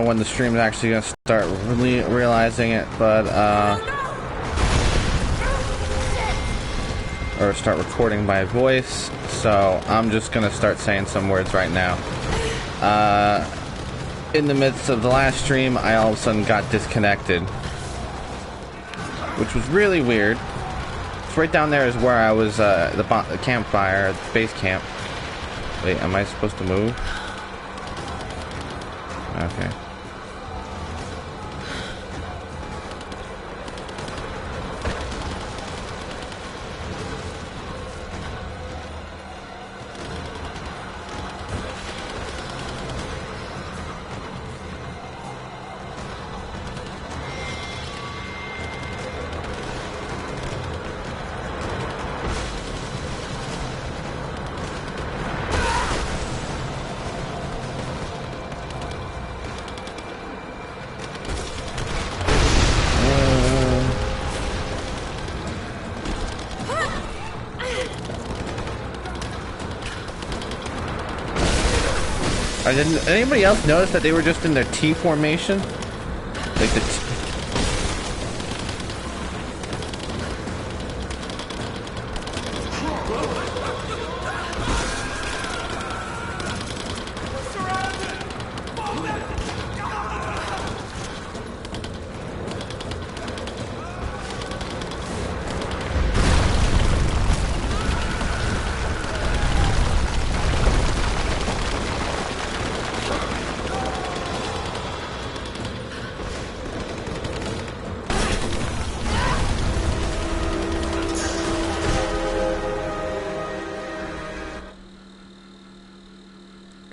when the stream's actually gonna start really realizing it, but or start recording my voice. So I'm just gonna start saying some words right now. In the midst of the last stream, I all of a sudden got disconnected, which was really weird. It's right down there is where I was, the campfire, base camp. Wait, am I supposed to move? Okay. Did anybody else notice that they were just in their T formation? Like the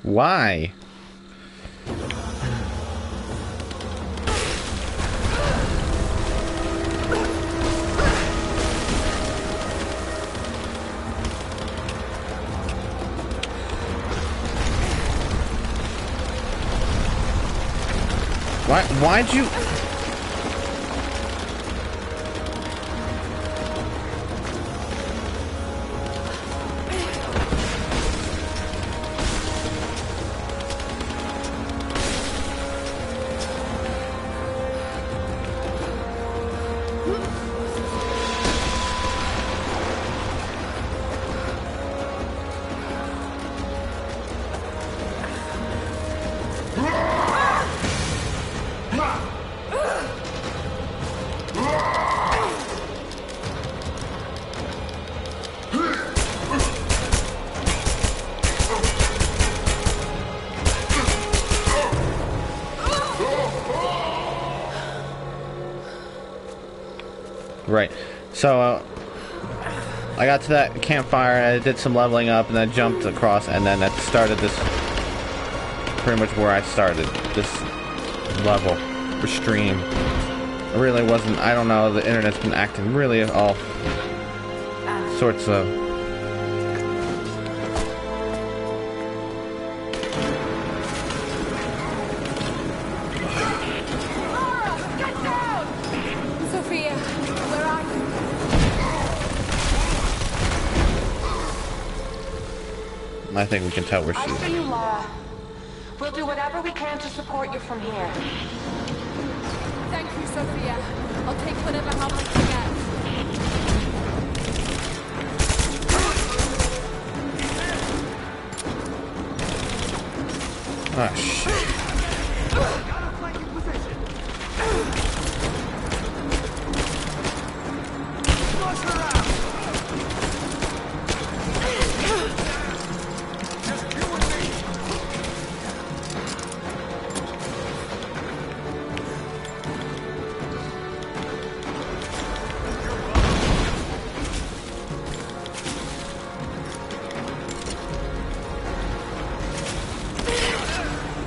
Why? Why'd you... Right. So, I got to that campfire and I did some leveling up and then jumped across and then that started this, pretty much where I started, this level, or stream. It really wasn't, I don't know, the internet's been acting really all sorts of... I think we can tell where she is. I see you, Laura. We'll do whatever we can to support you from here. Thank you, Sophia. I'll take whatever help I can get. Ah, shit.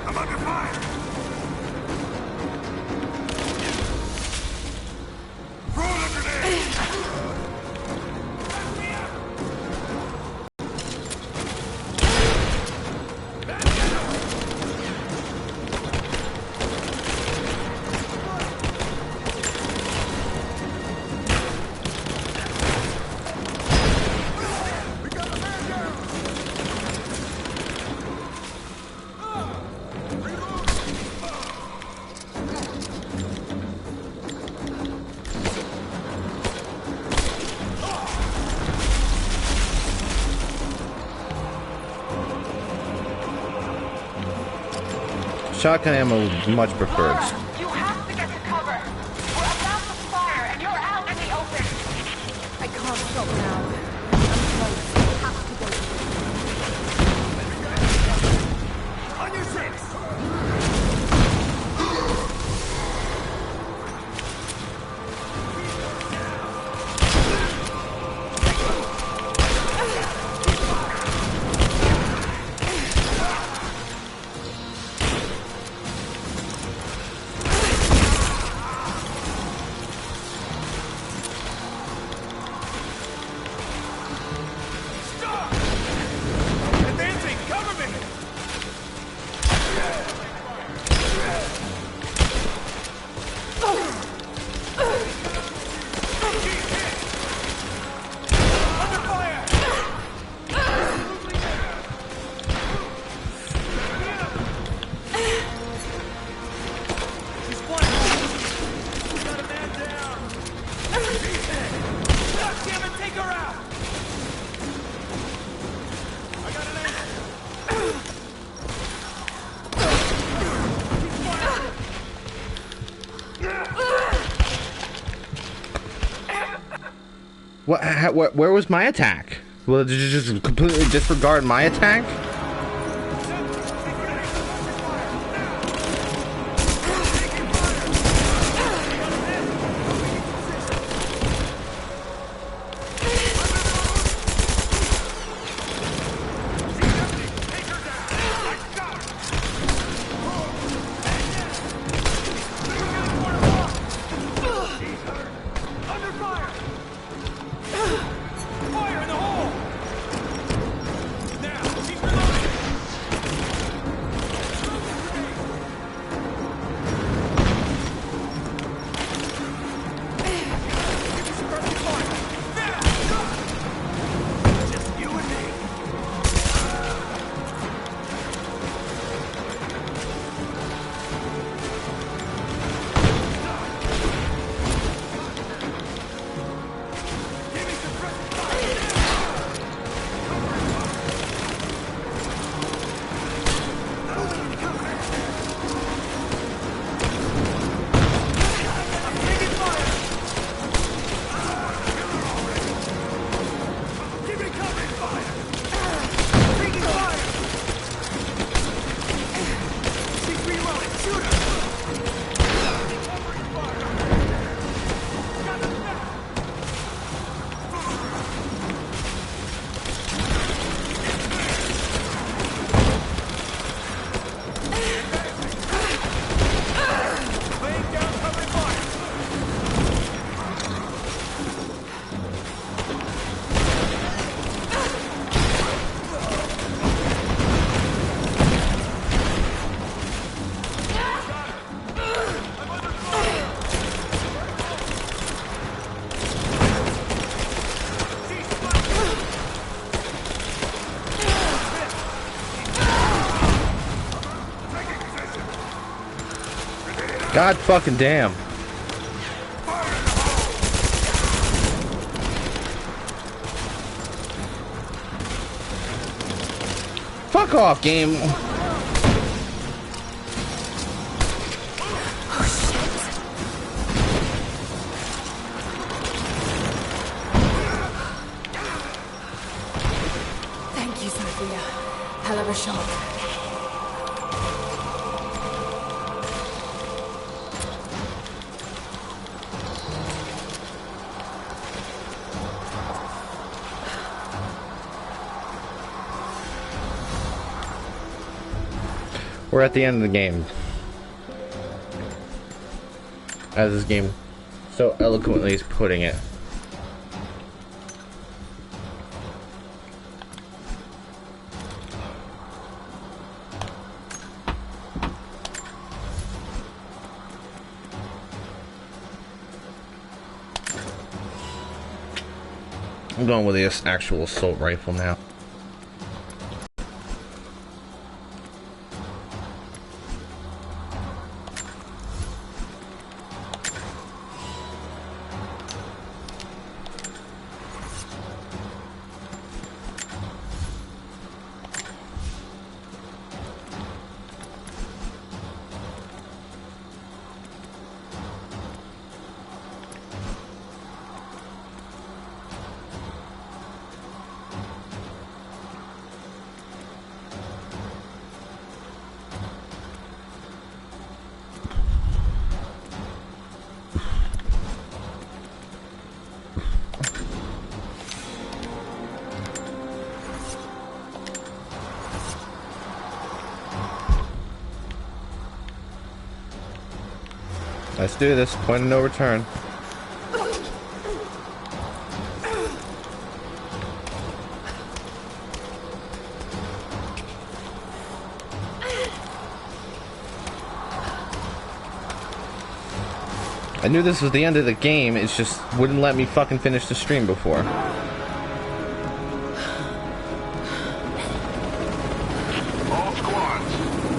I'm under shotgun ammo is much preferred. Laura, you have to get to cover. We're about to fire, and you're out in the open. I can't stop now. I'm close. I have to go. On your six! Where was my attack? Well, did you just completely disregard my attack? God fucking damn. Fuck off, game. Thank you, Sophia. Hell of a shot. We're at the end of the game. As this game so eloquently is putting it. I'm going with the actual assault rifle now. Let's do this. Point of no return. I knew this was the end of the game, it just wouldn't let me fucking finish the stream before. All squads,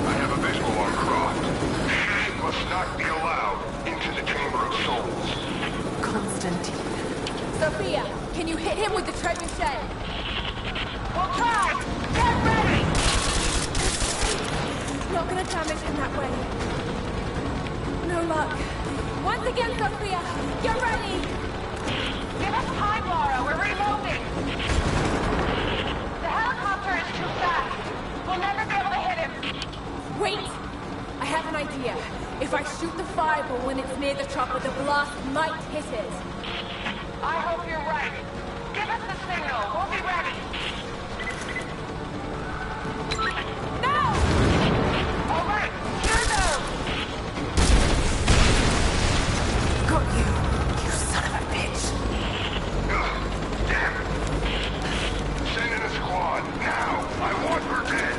I have a visual on Cross. He must not be allowed into the Chamber of Souls. Constantine. Sophia, can you hit him with the trebuchet? We'll try! Get ready! Not gonna damage him that way. No luck. Once again, Sophia, get ready! Give us time, Laura. We're reloading. The helicopter is too fast. We'll never be able to hit him. Wait! I have an idea. If I shoot the fireball when it's near the chopper, the blast might hit it. I hope you're right. Give us the signal. We'll be ready. No! All right. Here goes. Got you, you son of a bitch. Damn it! Send in a squad, now! I want her dead!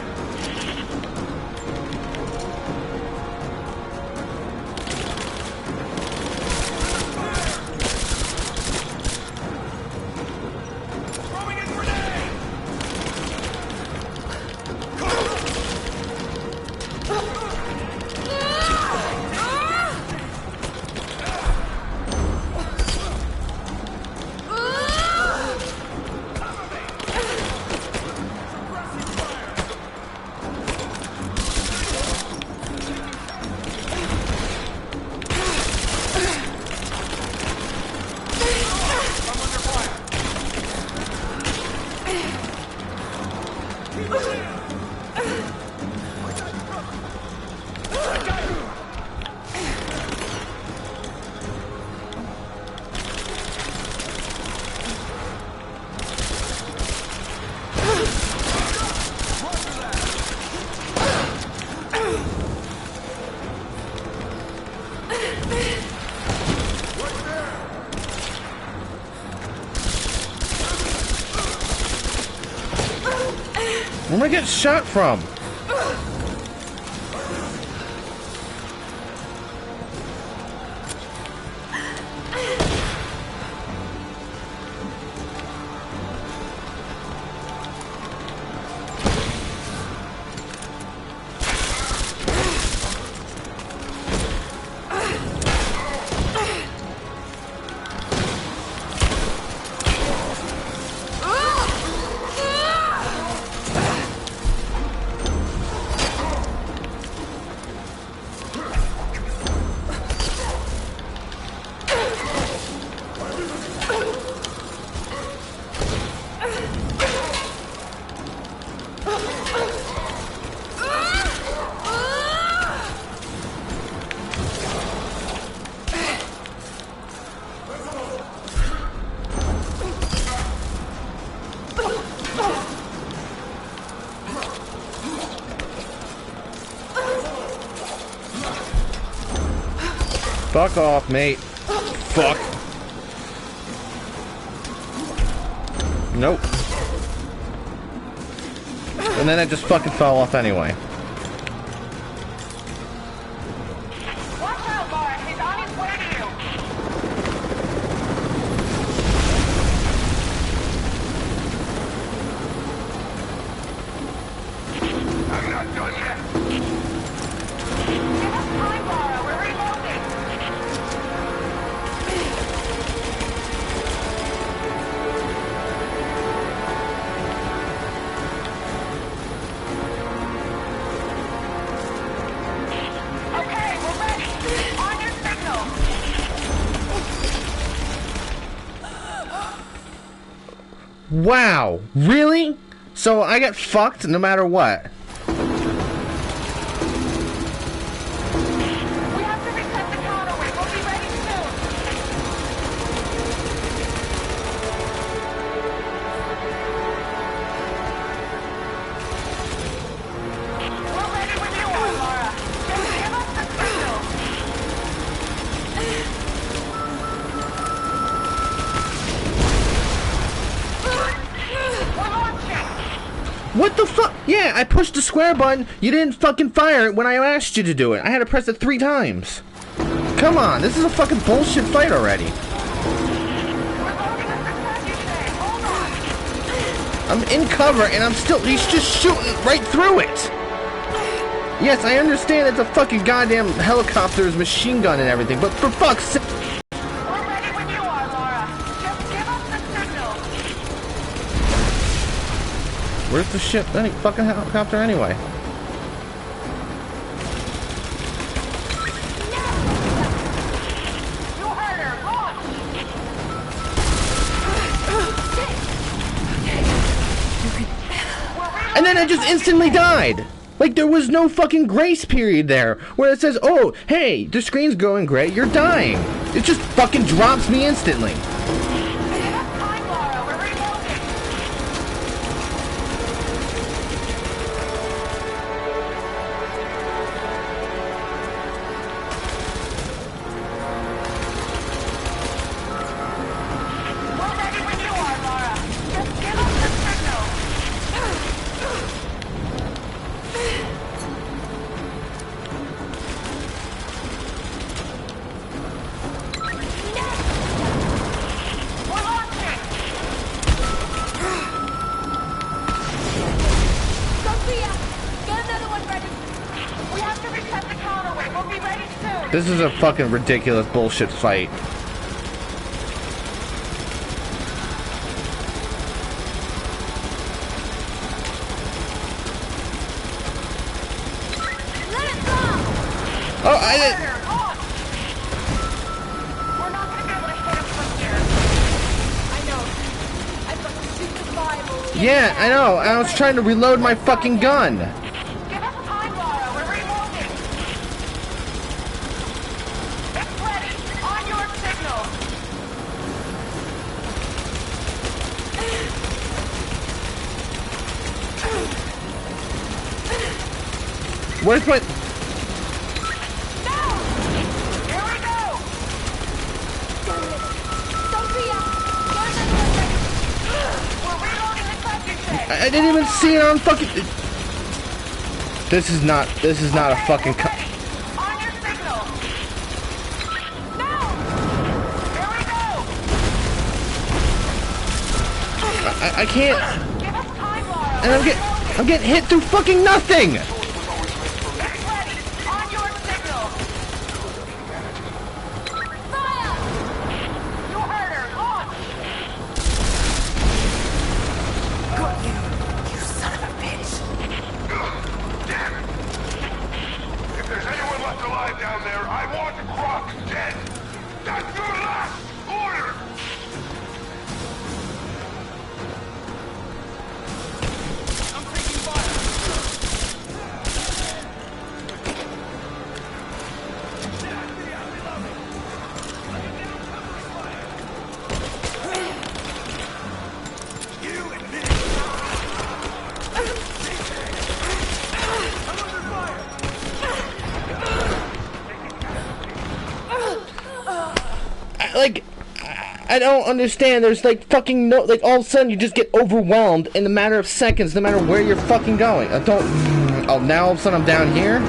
Throwing a grenade! Where am I getting shot from? Fuck off, mate. Fuck. Nope. And then it just fucking fell off anyway. Watch out, Laura. He's on his way to you. I'm not done yet! Give us time, Laura. We're reloading. Okay, we're ready. On your signal. Wow. Really? So I get fucked no matter what. We have to reset the counterweight. We'll be ready soon. We're ready when you are, Laura. Just give us the signal. What the fuck? Yeah, I pushed the square button. You didn't fucking fire it when I asked you to do it. I had to press it 3 times. Come on, this is a fucking bullshit fight already. I'm in cover and he's just shooting right through it. Yes, I understand it's a fucking goddamn helicopter's machine gun and everything, but for fuck's sake. We're ready when you are, Laura. Just give us the signal. Where's the ship? Any fucking helicopter anyway? You heard her. Launch. And then I just instantly died. Like, there was no fucking grace period there where it says, oh, hey, the screen's going gray, you're dying. It just fucking drops me instantly. Time, Laura. We're reloading. We're ready when you are, Laura. Just give us the signal. We're launching. Sophia, get another one ready. We have to reset the counterweight. We'll be ready soon. This is a fucking ridiculous bullshit fight. Let it go! Oh, I didn't. Launch. We're not going to be able to hit him from here. I know. I've got to shoot the Bible. Yeah, I know. I was trying to reload my fucking gun. Give us time, Laura. We're reloading. It's ready. On your signal. Where's my... No! Here we go. Sophia, get another one ready. We're reloading the subject bay. I didn't even see it on fucking... This is not a fucking... We're ready. On your signal. No! Here we go. I can't... Give us time, Laura. And I'm getting hit through fucking nothing! It's ready. On your signal. Fire! You heard her. Launch. Got you, you son of a bitch. Damn it! If there's anyone left alive down there, I want Cross dead! That's your last order! I'm taking fire! You and me! I don't understand. There's like fucking no... Like, all of a sudden you just get overwhelmed in a matter of seconds, no matter where you're fucking going. I don't... Oh, now all of a sudden I'm down here?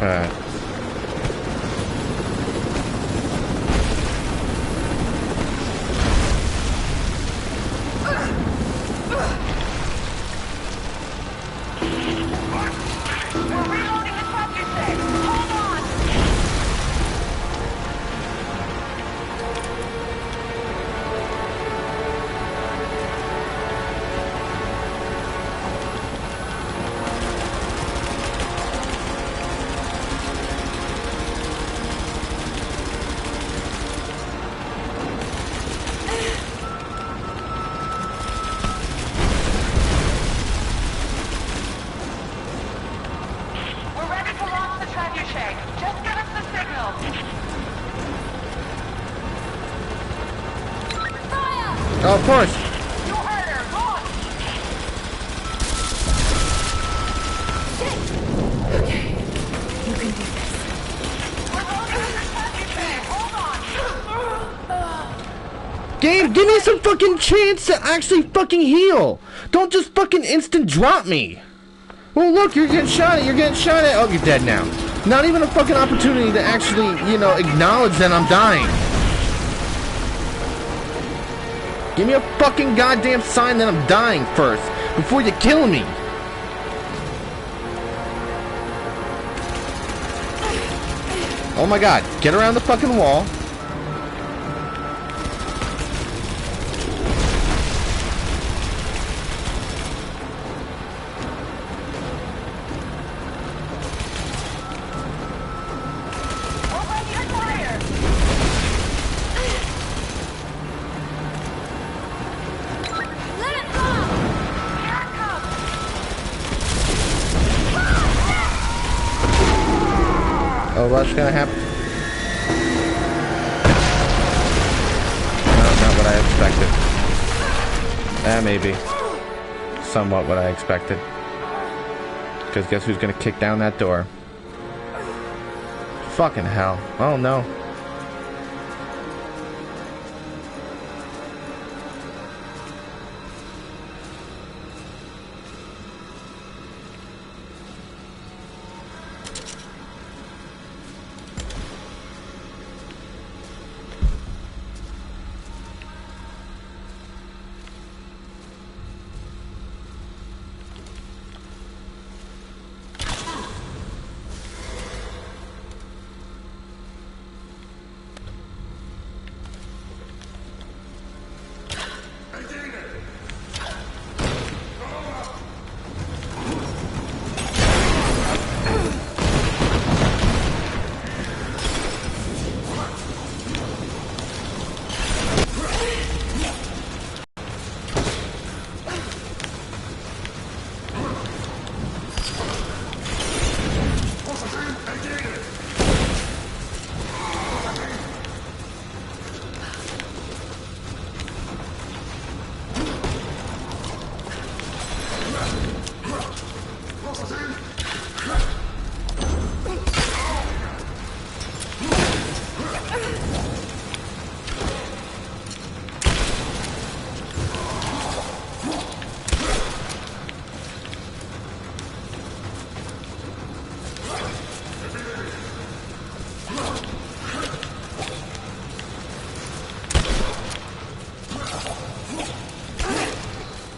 Alright. We're reloading the truck, you say. Hold on. We're ready to launch the trebuchet. Just give us the signal. Fire! Oh, of course. You heard her. Launch. Shit! Okay. You can do this. We're loading the trebuchet. Hold on. Game, give me some fucking chance to actually fucking heal. Don't just fucking instant drop me. Well, look, you're getting shot at. You're getting shot at. Oh, you're dead now. Not even a fucking opportunity to actually, you know, acknowledge that I'm dying. Give me a fucking goddamn sign that I'm dying first, before you kill me. Oh my god, get around the fucking wall. We're ready to fire. Let it go! Here it comes. Oh, what's gonna happen? No, not what I expected. Maybe. Somewhat what I expected. Because guess who's gonna kick down that door? Fucking hell. Oh no.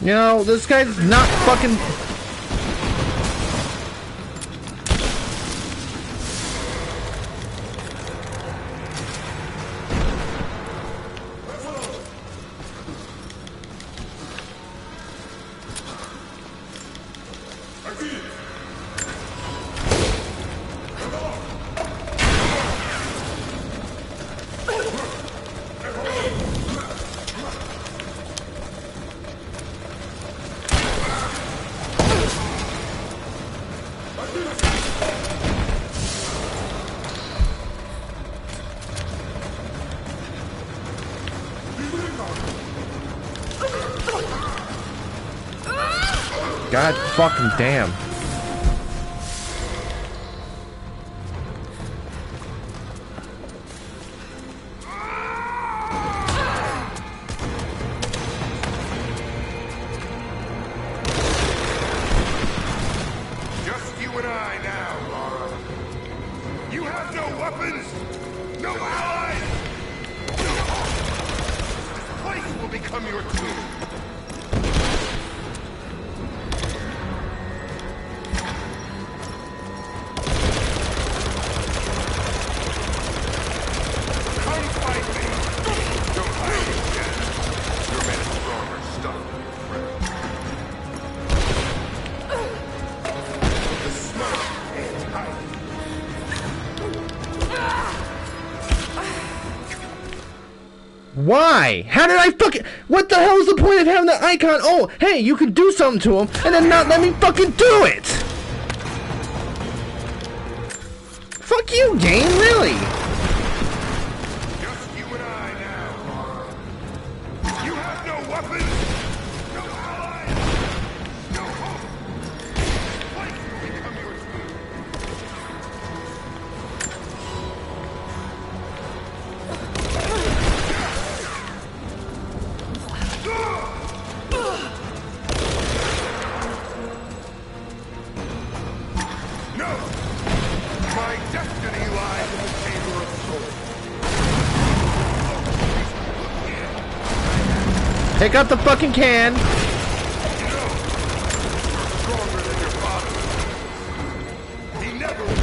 You know, this guy's not fucking... God fucking damn. Just you and I now, Laura. You have no weapons! No allies! This place will become your tomb! Come fight me! Don't hide again! Your men are stronger stuff than the smoke and hide. Why? How did I fucking... What the hell is the point of having the icon? Oh, hey, you can do something to him, and then not let me fucking do it! Fuck you, game, really? Just you and I now. You have no weapons, no allies, no hope. Place will become your tomb. No! My destiny lies in the chamber of souls. Pick up the fucking can. Stronger than your father. He never will do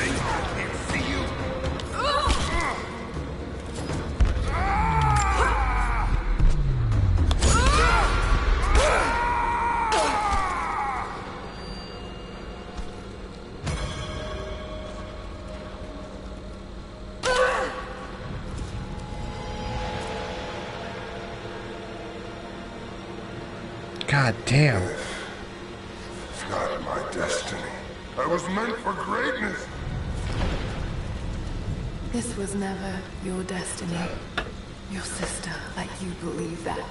things I can't see you. God damn. It's not my destiny. I was meant for greatness. This was never your destiny. Your sister let you believe that.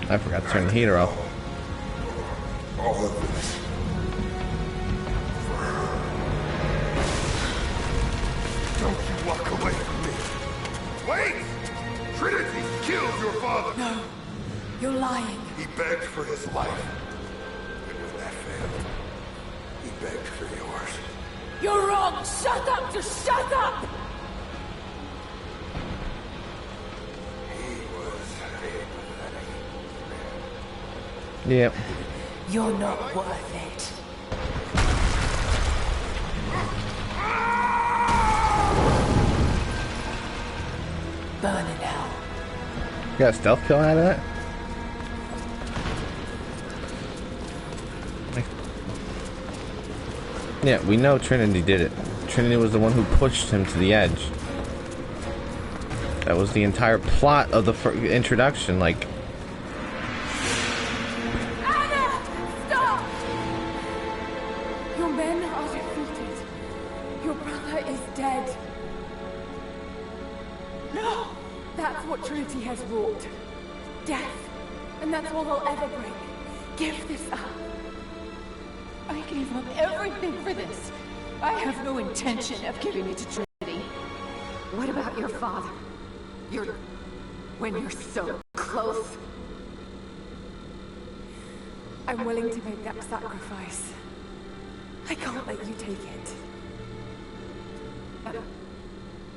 I forgot to turn the heater off. All of this. Don't you walk away from me. Wait! Trinity killed your father. No, you're lying. He begged for his life. And when that failed, he begged for yours. You're wrong! Shut up! Just shut up! He was a pathetic man. Yep. You're not worth it. Burn in hell. You got a stealth kill out of that? Yeah, we know Trinity did it. Trinity was the one who pushed him to the edge. That was the entire plot of the introduction, like... Anna! Stop! Your men are defeated. Your brother is dead. No! That's what Trinity has wrought. Death. And that's all I'll ever bring. Give this up. I gave up everything for this. I have no intention of giving it to Trinity. What about your father? When you're so close. I'm willing to make that sacrifice. I can't let you take it.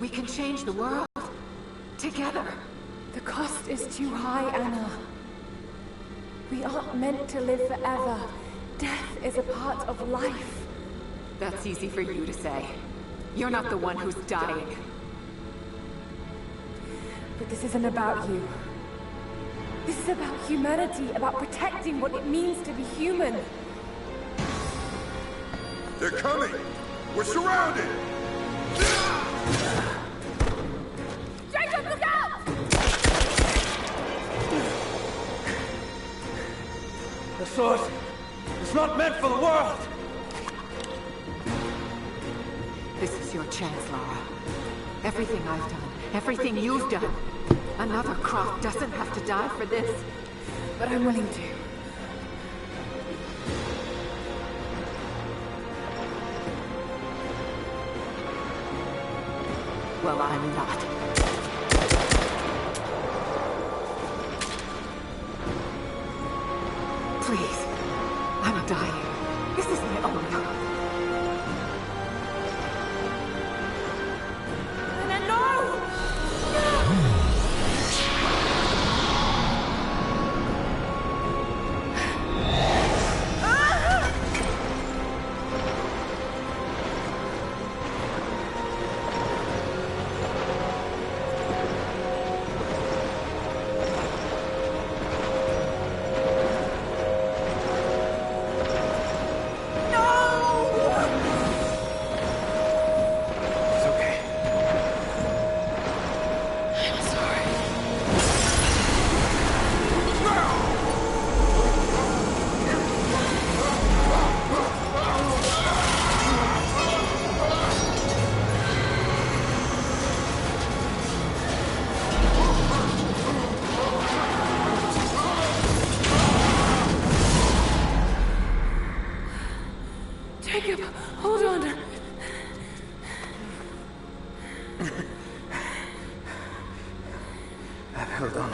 We can change the world. Together. The cost is too high, Anna. We aren't meant to live forever. Death is a part of life. That's easy for you to say. You're not the one who's dying. But this isn't about you. This is about humanity, about protecting what it means to be human. They're coming! We're surrounded! Jacob, look out! The sword is not meant for the world! This is your chance, Lara. Everything I've done, everything you've done. Another Croft doesn't have to die for this. But I'm willing to. Well, I'm not. Please, I'm dying. This is my only hope. Anna, no! It's okay. I'm sorry. Jacob, hold on. I've held on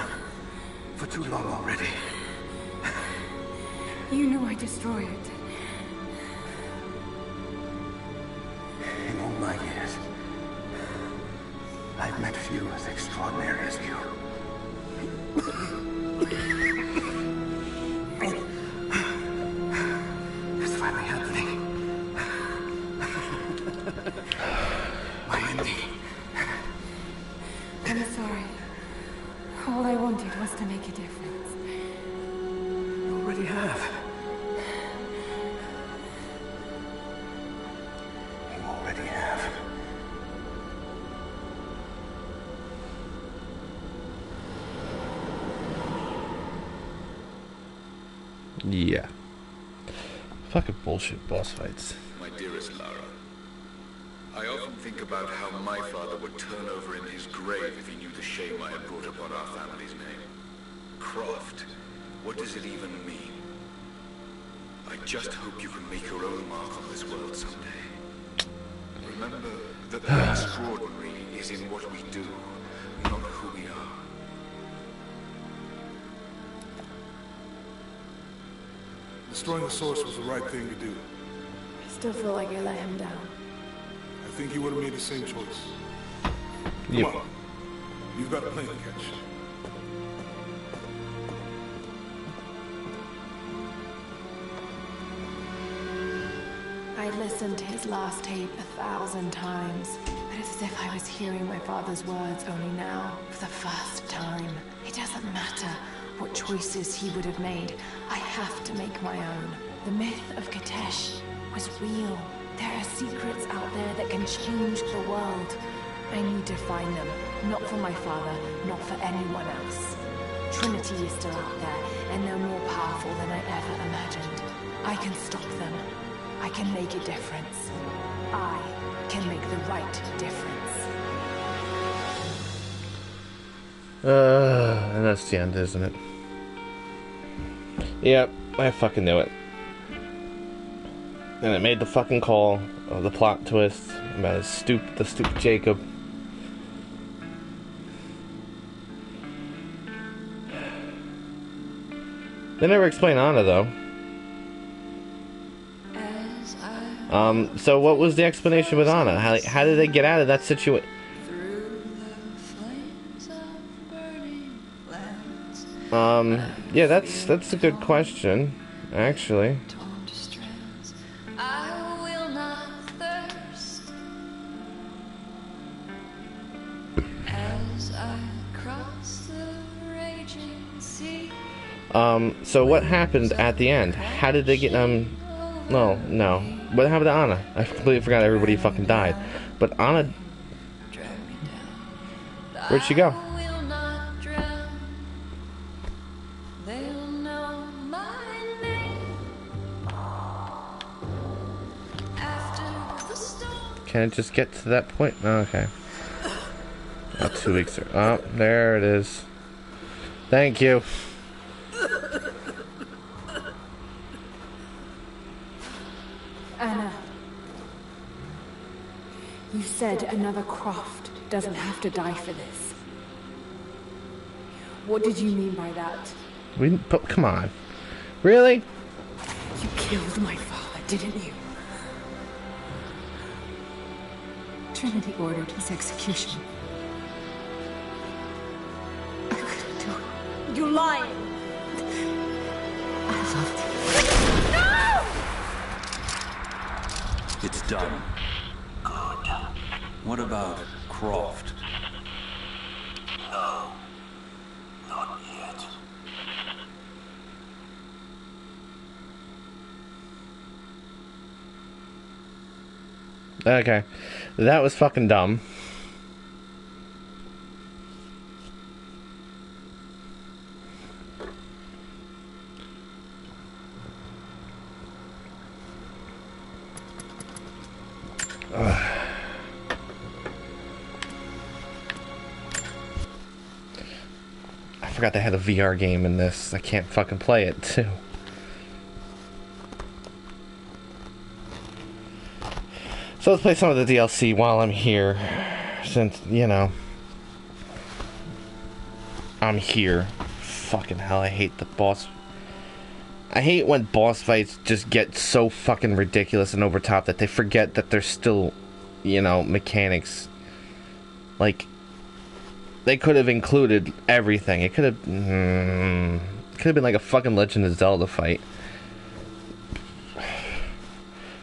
for too long already. You know I destroy it. In all my years, I've met few as extraordinary as you. It's finally happening. My ending. I'm sorry. All I wanted was to make a difference. You already have. You already have. Yeah. Fucking bullshit boss fights. My dearest Lara, I often think about how my father would turn over in his grave if he knew the shame I had brought upon our family's name. Croft, what does it even mean? I just hope you can make your own mark on this world someday. Remember that the extraordinary is in what we do, not who we are. Destroying the source was the right thing to do. I still feel like I let him down. I think you would have made the same choice. Yep. Come on. You've got a plane to catch. I'd listened to his last tape 1,000 times, but it's as if I was hearing my father's words only now, for the first time. It doesn't matter what choices he would have made. I have to make my own. The myth of Katesh was real. There are secrets out there that can change the world. I need to find them, not for my father, not for anyone else. Trinity is still out there, and they're more powerful than I ever imagined. I can stop them. I can make a difference. I can make the right difference. And that's the end, isn't it? Yep, I fucking knew it. And it made the fucking call of the plot twist about the stupid Jacob. They never explain Anna, though. So what was the explanation with Anna? How did they get out of that situation? Yeah, that's a good question, actually. So what happened at the end? How did they get, no. What happened to Anna? I completely forgot everybody fucking died. But Anna... Where'd she go? Can it just get to that point? Oh, okay. About 2 weeks. Oh, there it is. Thank you. Anna, you said another Croft doesn't have to die for this. What did you mean by that? Come on. Really? You killed my father Didn't you? Trinity ordered his execution. I couldn't do it. You're lying! I loved you. No! It's done. Good. What about Croft? No. Not yet. Okay. That was fucking dumb. I forgot they had a VR game in this. I can't fucking play it, too. So let's play some of the DLC while I'm here. Since, you know, I'm here. Fucking hell, I hate the boss. I hate when boss fights just get so fucking ridiculous and over top that they forget that there's still, you know, mechanics. Like, they could have included everything. It could have been like a fucking Legend of Zelda fight.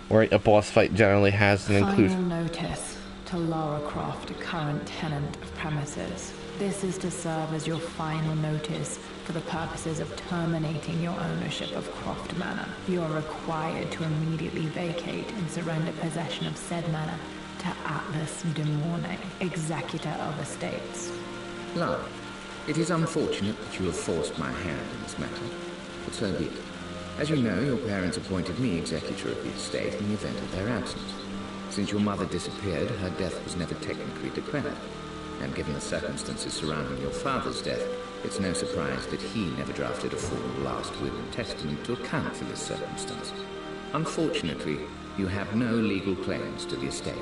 Where a boss fight generally has an inclusion. Final notice to Lara Croft, a current tenant of premises. This is to serve as your final notice for the purposes of terminating your ownership of Croft Manor. You are required to immediately vacate and surrender possession of said manor to Atlas de Mornay, executor of estates. Lara, it is unfortunate that you have forced my hand in this matter, but so be it. As you know, your parents appointed me executor of the estate in the event of their absence. Since your mother disappeared, her death was never technically declared. And given the circumstances surrounding your father's death, it's no surprise that he never drafted a full last will and testament to account for this circumstance. Unfortunately, you have no legal claims to the estate.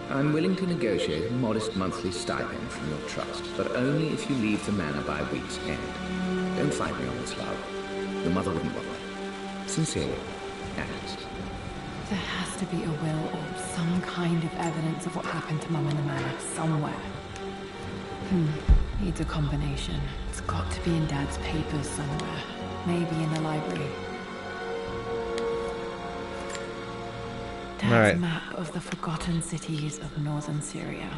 I'm willing to negotiate a modest monthly stipend from your trust, but only if you leave the manor by week's end. Don't fight me on this, love. Your mother wouldn't bother. Sincerely, Atlas. There has to be a will or some kind of evidence of what happened to Mum in the manor somewhere. Needs a combination. It's got to be in Dad's papers somewhere. Maybe in the library. Dad's map of the forgotten cities of northern Syria.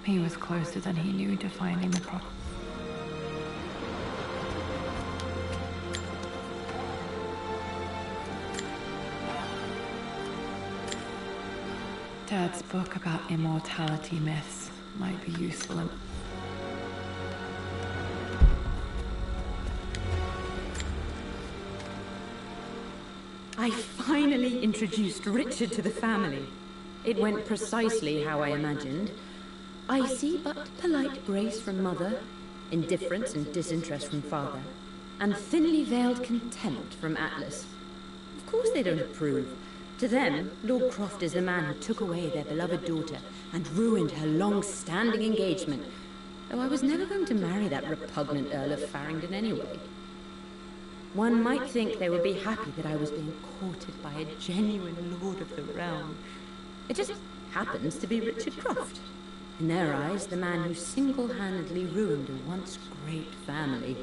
He was closer than he knew to finding the proper. Dad's book about immortality myths might be useful in... I finally introduced Richard to the family. It went precisely how I imagined. I see but polite grace from Mother, indifference and disinterest from Father, and thinly veiled contempt from Atlas. Of course they don't approve. To them, Lord Croft is the man who took away their beloved daughter and ruined her long-standing engagement, though I was never going to marry that repugnant Earl of Farringdon anyway. One might think they would be happy that I was being courted by a genuine Lord of the Realm. It just happens to be Richard Croft. In their eyes, the man who single-handedly ruined a once great family.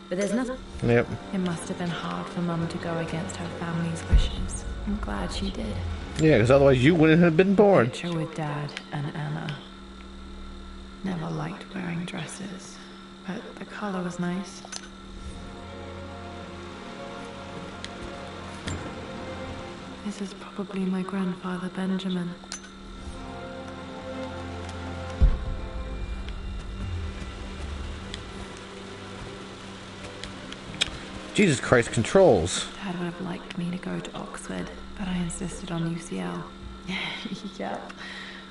But there's nothing... Yep. It must have been hard for Mum to go against her family's wishes. I'm glad she did. Yeah, because otherwise you wouldn't have been born. Picture with Dad and Anna. Never liked wearing dresses, but the color was nice. This is probably my grandfather Benjamin. Jesus Christ, controls. Dad would have liked me to go to Oxford, but I insisted on UCL. Yep,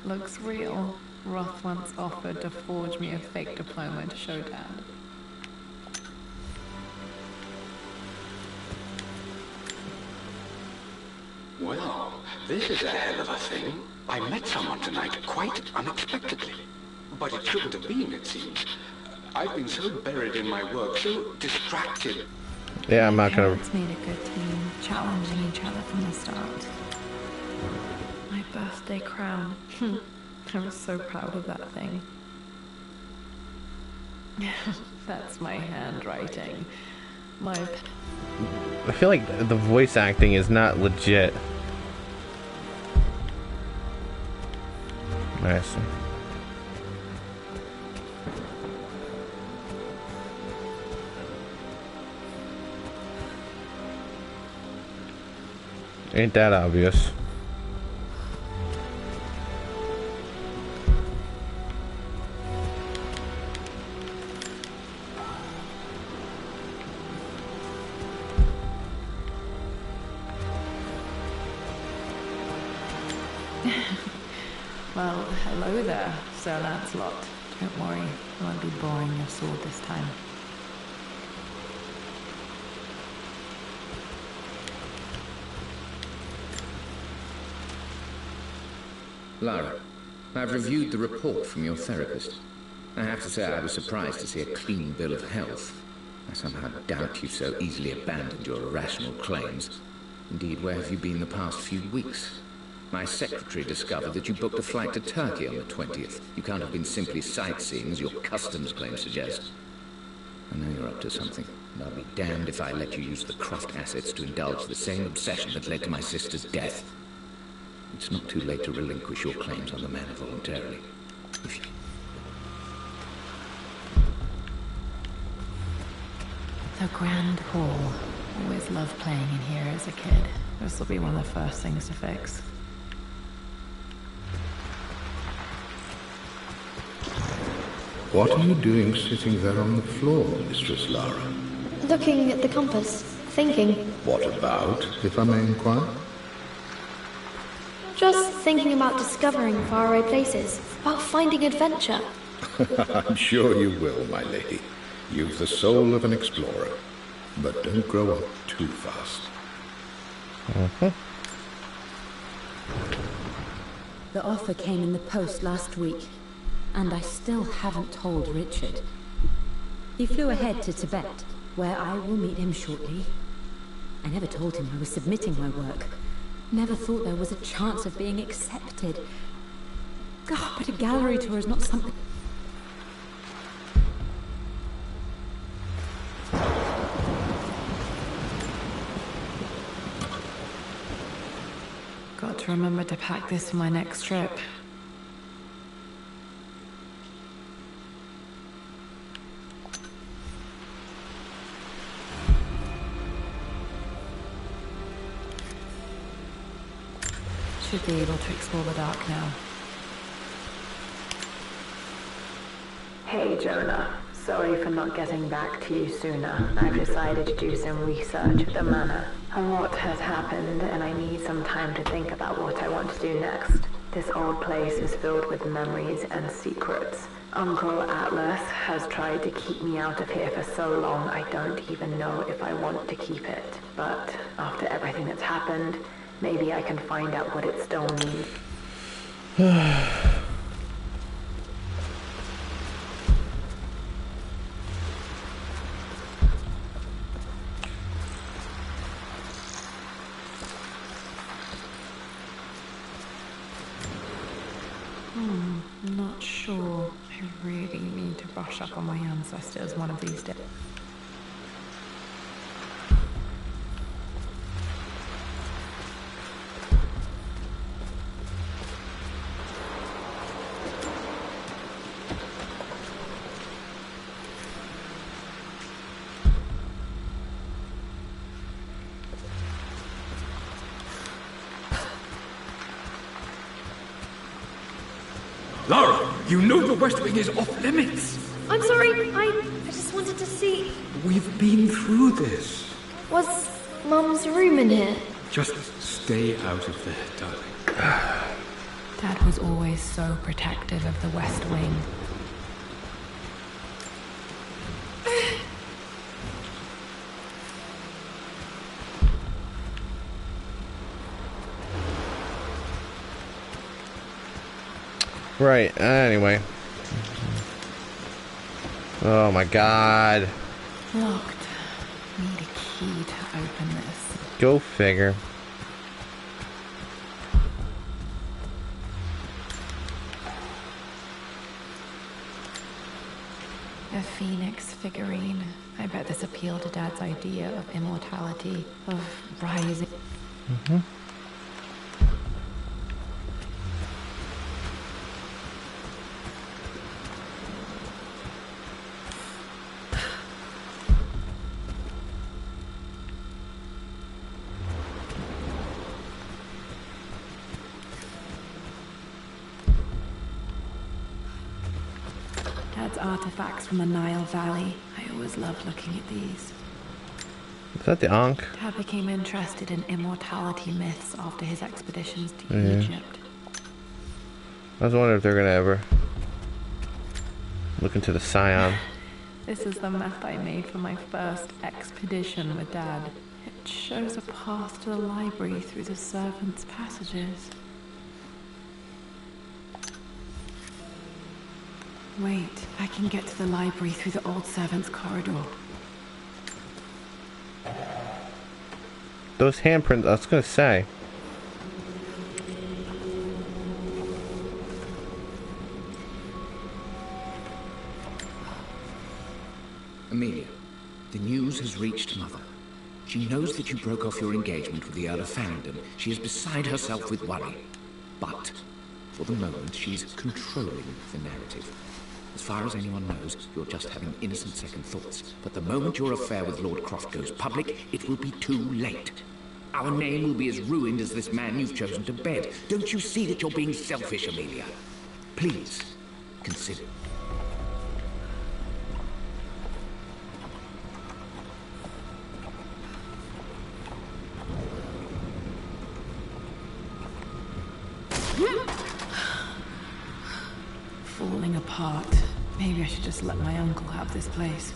looks real. Roth once offered to forge me a fake diploma to show Dad. Well, this is a hell of a thing. I met someone tonight quite unexpectedly. But it shouldn't have been, it seems. I've been so buried in my work, so distracted. Yeah, I'm not gonna. Parents made a good team, challenging each other from the start. My birthday crown. I was so proud of that thing. That's my handwriting. I feel like the voice acting is not legit. Nice. Ain't that obvious? Well, hello there, Sir Lancelot. Don't worry, I won't be boring your sword this time. Lara, I've reviewed the report from your therapist. I have to say I was surprised to see a clean bill of health. I somehow doubt you've so easily abandoned your irrational claims. Indeed, where have you been the past few weeks? My secretary discovered that you booked a flight to Turkey on the 20th. You can't have been simply sightseeing, as your customs claims suggest. I know you're up to something, and I'll be damned if I let you use the Croft assets to indulge the same obsession that led to my sister's death. It's not too late to relinquish your claims on the manor voluntarily. If you... The Grand Hall. Always loved playing in here as a kid. This will be one of the first things to fix. What are you doing sitting there on the floor, Mistress Lara? Looking at the compass, thinking. What about, if I may inquire? Just thinking about discovering faraway places, about finding adventure. I'm sure you will, my lady. You've the soul of an explorer. But don't grow up too fast. The offer came in the post last week, and I still haven't told Richard. He flew ahead to Tibet, where I will meet him shortly. I never told him I was submitting my work. Never thought there was a chance of being accepted. God, but a gallery tour is not something... Got to remember to pack this for my next trip. Should be able to explore the dark now. Hey, Jonah. Sorry for not getting back to you sooner. I've decided to do some research at the manor. A lot has happened, and I need some time to think about what I want to do next. This old place is filled with memories and secrets. Uncle Atlas has tried to keep me out of here for so long, I don't even know if I want to keep it. But after everything that's happened, maybe I can find out what it still needs. Not sure. I really need to brush up on my ancestors one of these days. Lara, you know the West Wing is off limits. I'm sorry, I just wanted to see... We've been through this. Was Mum's room in here? Just stay out of there, darling. Dad was always so protective of the West Wing. Right, anyway. Oh my god. Locked. Need a key to open this. Go figure. A phoenix figurine. I bet this appealed to Dad's idea of immortality, of rising. Mm-hmm. Dad's artifacts from the Nile Valley. I always loved looking at these. Is that the Ankh? Dad became interested in immortality myths after his expeditions to Egypt. I was wondering if they're gonna ever look into the Scion. This is the map I made for my first expedition with Dad. It shows a path to the library through the servants' passages. Wait, I can get to the library through the old servants' corridor. Those handprints, I was gonna say. Amelia, the news has reached Mother. She knows that you broke off your engagement with the Earl of Farringdon. She is beside herself with worry. But, for the moment, she's controlling the narrative. As far as anyone knows, you're just having innocent second thoughts. But the moment your affair with Lord Croft goes public, it will be too late. Our name will be as ruined as this man you've chosen to bed. Don't you see that you're being selfish, Amelia? Please, consider. Falling apart. Maybe I should just let my uncle have this place.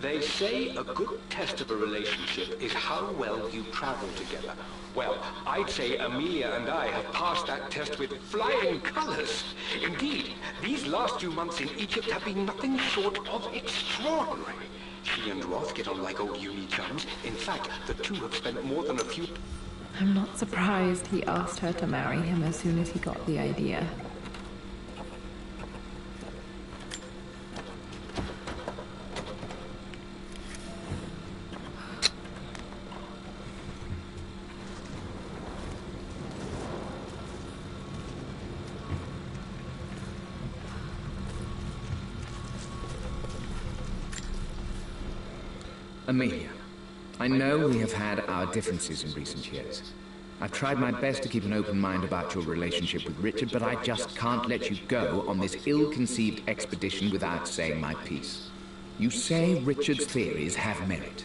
They say a good test of a relationship is how well you travel together. Well, I'd say Amelia and I have passed that test with flying colors. Indeed, these last few months in Egypt have been nothing short of extraordinary. She and Roth get on like old uni chums. In fact, the two have spent more than a few... I'm not surprised he asked her to marry him as soon as he got the idea. Amelia, I know we have had our differences in recent years. I've tried my best to keep an open mind about your relationship with Richard, but I just can't let you go on this ill-conceived expedition without saying my piece. You say Richard's theories have merit.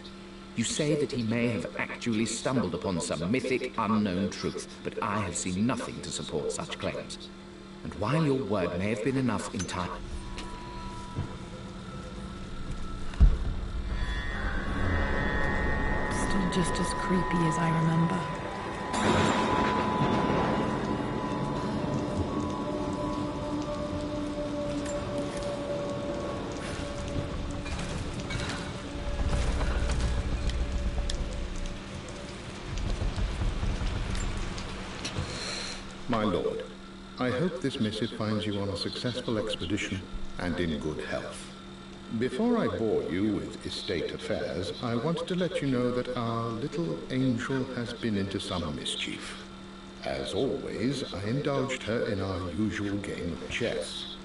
You say that he may have actually stumbled upon some mythic, unknown truth, but I have seen nothing to support such claims. And while your word may have been enough in time... Still just as creepy as I remember. My lord, I hope this missive finds you on a successful expedition and in good health. Before I bore you with estate affairs, I wanted to let you know that our little angel has been into some mischief. As always, I indulged her in our usual game of chess.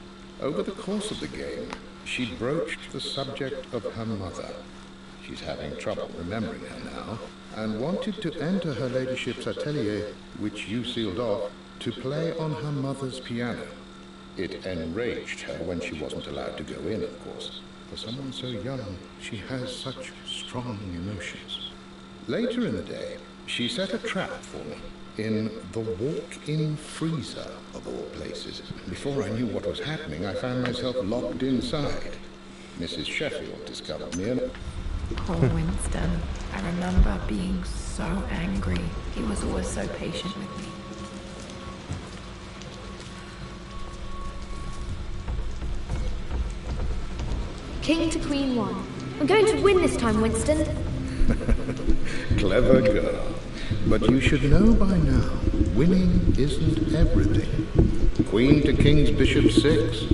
Over the course of the game, she broached the subject of her mother. She's having trouble remembering her now, and wanted to enter her ladyship's atelier, which you sealed off, to play on her mother's piano. It enraged her when she wasn't allowed to go in, of course. For someone so young, she has such strong emotions. Later in the day, she set a trap for me in the walk-in freezer, of all places. Before I knew what was happening, I found myself locked inside. Mrs. Sheffield discovered me and... Poor Winston. I remember being so angry. He was always so patient with me. King to Queen 1. I'm going to win this time, Winston. Clever girl. But you should know by now, winning isn't everything. Queen to king's bishop 6.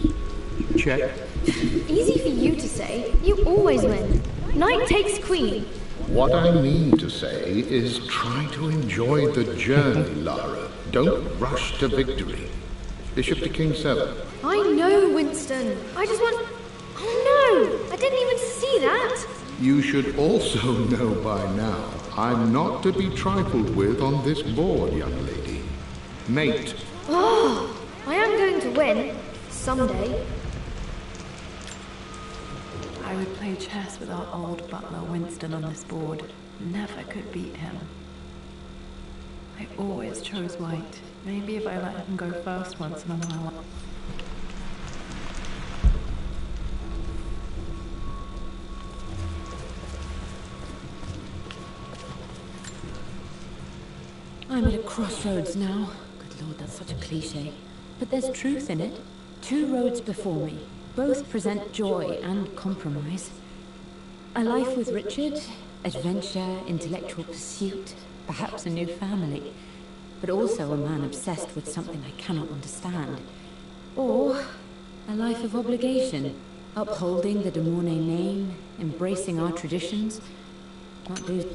Check. Easy for you to say. You always win. Knight takes queen. What I mean to say is try to enjoy the journey, Lara. Don't rush to victory. Bishop to king 7. I know, Winston. I just want... Oh no! I didn't even see that! You should also know by now, I'm not to be trifled with on this board, young lady. Mate. Oh, I am going to win. Someday. I would play chess with our old butler Winston on this board. Never could beat him. I always chose white. Maybe if I let him go first once in a while. I'm at a crossroads now. Good Lord, that's such a cliche. But there's truth in it. 2 roads before me. Both present joy and compromise. A life with Richard, adventure, intellectual pursuit, perhaps a new family. But also a man obsessed with something I cannot understand. Or a life of obligation, upholding the De Mornay name, embracing our traditions. Not lose...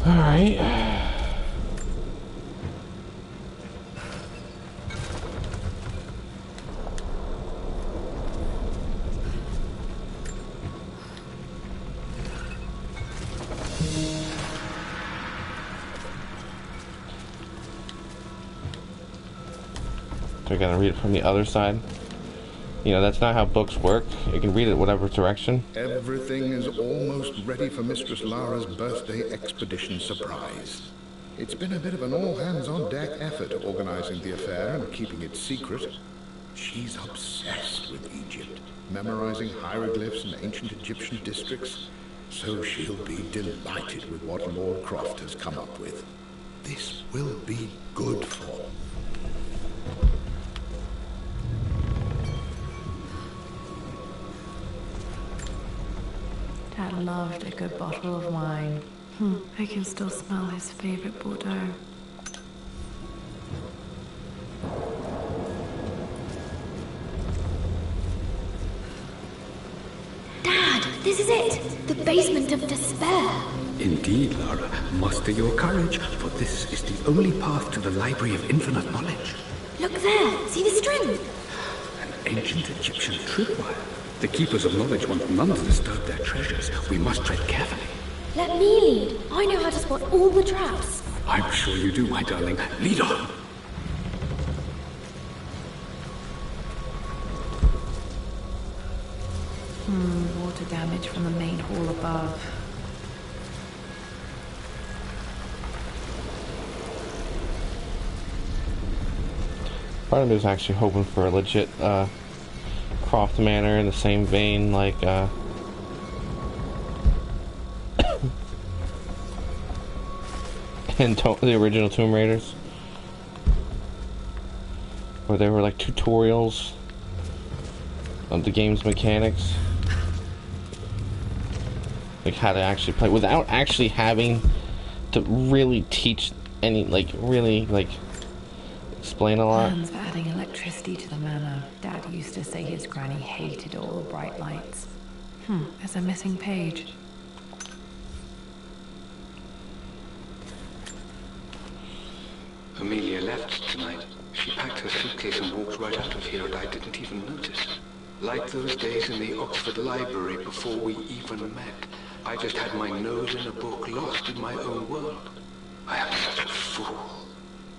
All right. So we're gonna read it from the other side. You know, that's not how books work. You can read it whatever direction. Everything is almost ready for Mistress Lara's birthday expedition surprise. It's been a bit of an all-hands-on-deck effort organizing the affair and keeping it secret. She's obsessed with Egypt, memorizing hieroglyphs and ancient Egyptian districts. So she'll be delighted with what Lord Croft has come up with. This will be good for. Dad loved a good bottle of wine. I can still smell his favorite Bordeaux. Dad, this is it! The basement of despair! Indeed, Lara. Muster your courage, for this is the only path to the Library of Infinite Knowledge. Look there! See the string? An ancient Egyptian tripwire. The Keepers of Knowledge want none to disturb their treasures. We must tread carefully. Let me lead. I know how to spot all the traps. I'm sure you do, my darling. Lead on. Water damage from the main hall above. Part of me was actually hoping for a legit Croft Manor in the same vein, like in the original Tomb Raiders, where there were like tutorials of the game's mechanics, like how to actually play without actually having to really teach any, like really like explain a lot. Plans for adding electricity to the manor. Dad used to say his granny hated all the bright lights. There's a missing page. Amelia left tonight. She packed her suitcase and walked right out of here, and I didn't even notice. Like those days in the Oxford Library before we even met. I just had my nose in a book, lost in my own world. I am such a fool.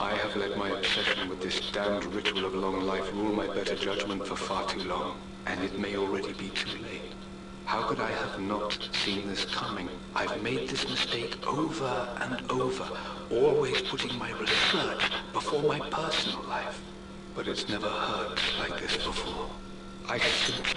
I have let my obsession with this damned ritual of long life rule my better judgment for far too long, and it may already be too late. How could I have not seen this coming? I've made this mistake over and over, always putting my research before my personal life. But it's never hurt like this before. I think...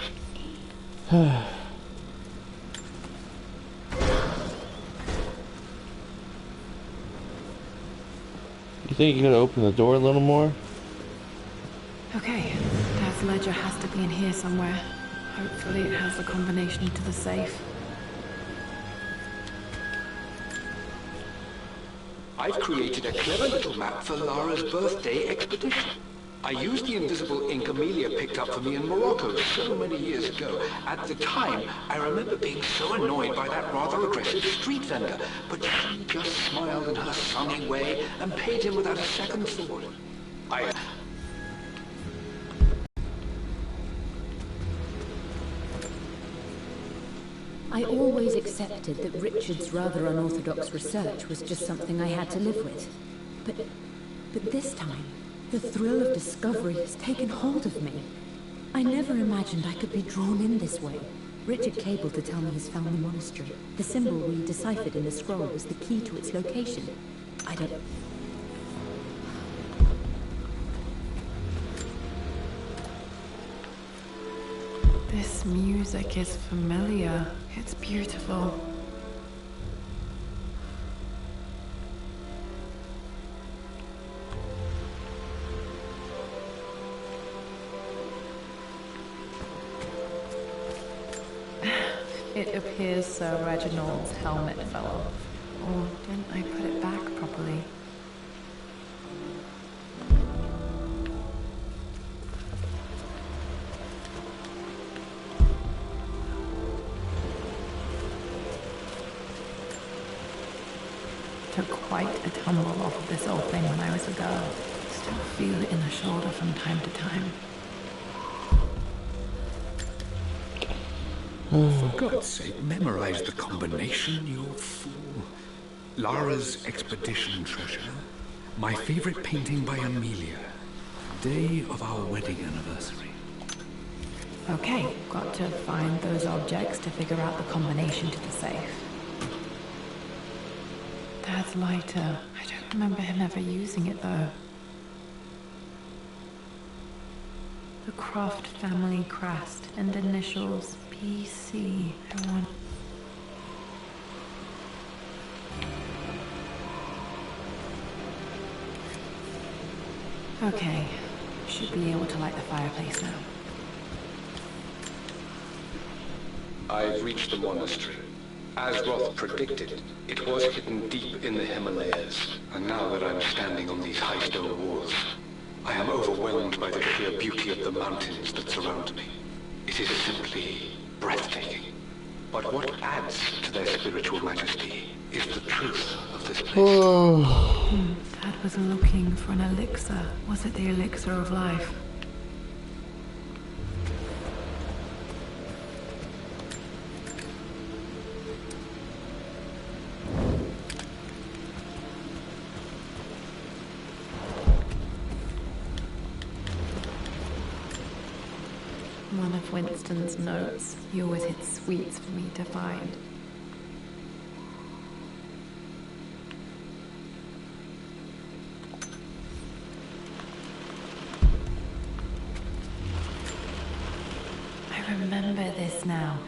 You think you could open the door a little more? Okay, Dad's ledger has to be in here somewhere. Hopefully it has the combination to the safe. I've created a clever little map for Lara's birthday expedition. I used the invisible ink Amelia picked up for me in Morocco so many years ago. At the time, I remember being so annoyed by that rather aggressive street vendor, but she just smiled in her sunny way and paid him without a second thought. I always accepted that Richard's rather unorthodox research was just something I had to live with. But this time, the thrill of discovery has taken hold of me. I never imagined I could be drawn in this way. Richard cabled to tell me he's found the monastery. The symbol we deciphered in the scroll was the key to its location. I don't... This music is familiar. It's beautiful. It appears Sir Reginald's helmet fell off. Or didn't I put it back properly? Took quite a tumble off of this old thing when I was a girl. Still feel it in the shoulder from time to time. For God's sake, memorize the combination, you fool. Lara's expedition treasure. My favorite painting by Amelia. Day of our wedding anniversary. Okay, got to find those objects to figure out the combination to the safe. Dad's lighter. I don't remember him ever using it though. The Croft family crest and initials PC. Okay, should be able to light the fireplace now. I've reached the monastery. As Roth predicted, it was hidden deep in the Himalayas. And now that I'm standing on these high stone walls, I am overwhelmed by the sheer beauty of the mountains that surround me. It is simply breathtaking. But what adds to their spiritual majesty is the truth of this place. Dad was looking for an elixir. Was it the elixir of life? One of Winston's notes. He always hid sweets for me to find. I remember this now.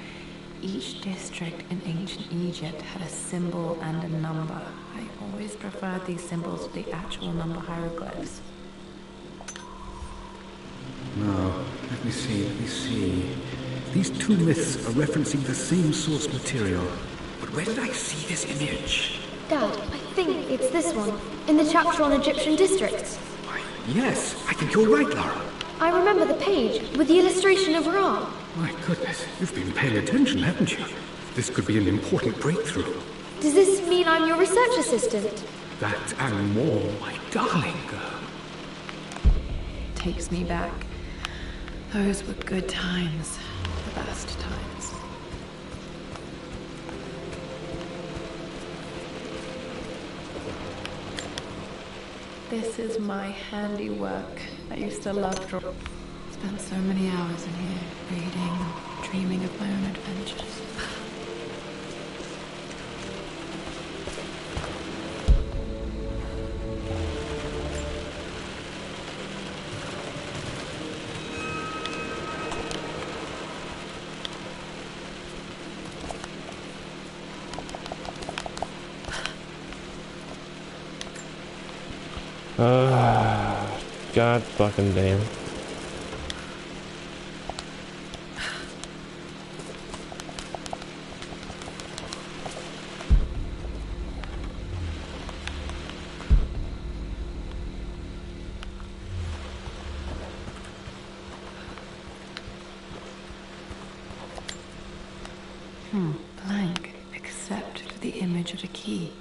Each district in ancient Egypt had a symbol and a number. I always preferred these symbols to the actual number hieroglyphs. Now, let me see. These two myths are referencing the same source material. But where did I see this image? Dad, I think it's this one, in the chapter on Egyptian districts. Why, yes, I think you're right, Lara. I remember the page with the illustration of Ra. My goodness, you've been paying attention, haven't you? This could be an important breakthrough. Does this mean I'm your research assistant? That and more, my darling girl. Takes me back. Those were good times. The best times. This is my handiwork. I used to love drawing. Spent so many hours in here, reading, dreaming of my own adventures. God fucking damn. Blank, except for the image of a key.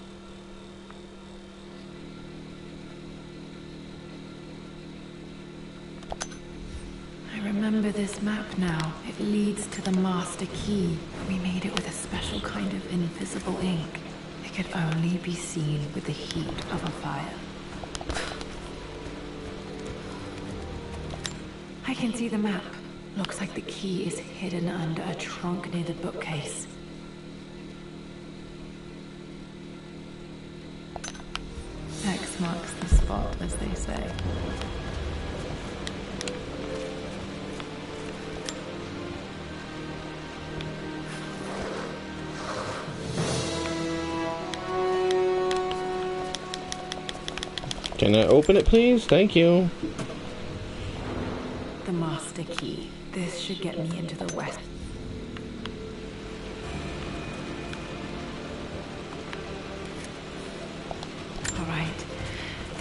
I remember this map now. It leads to the master key. We made it with a special kind of invisible ink. It could only be seen with the heat of a fire. I can see the map. Looks like the key is hidden under a trunk near the bookcase. X marks the spot, as they say. Can I open it, please? Thank you. The master key. This should get me into the west. Alright.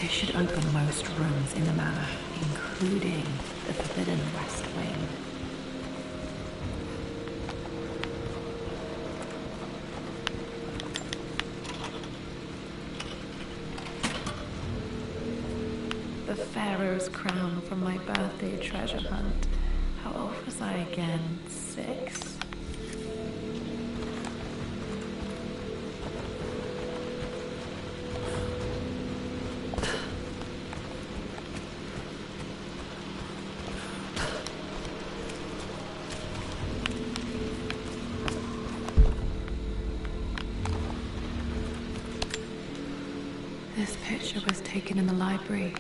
This should open most rooms in the manor, including the forbidden west wing. The Pharaoh's crown from my birthday treasure hunt. How old was I again? 6? This picture was taken in the library.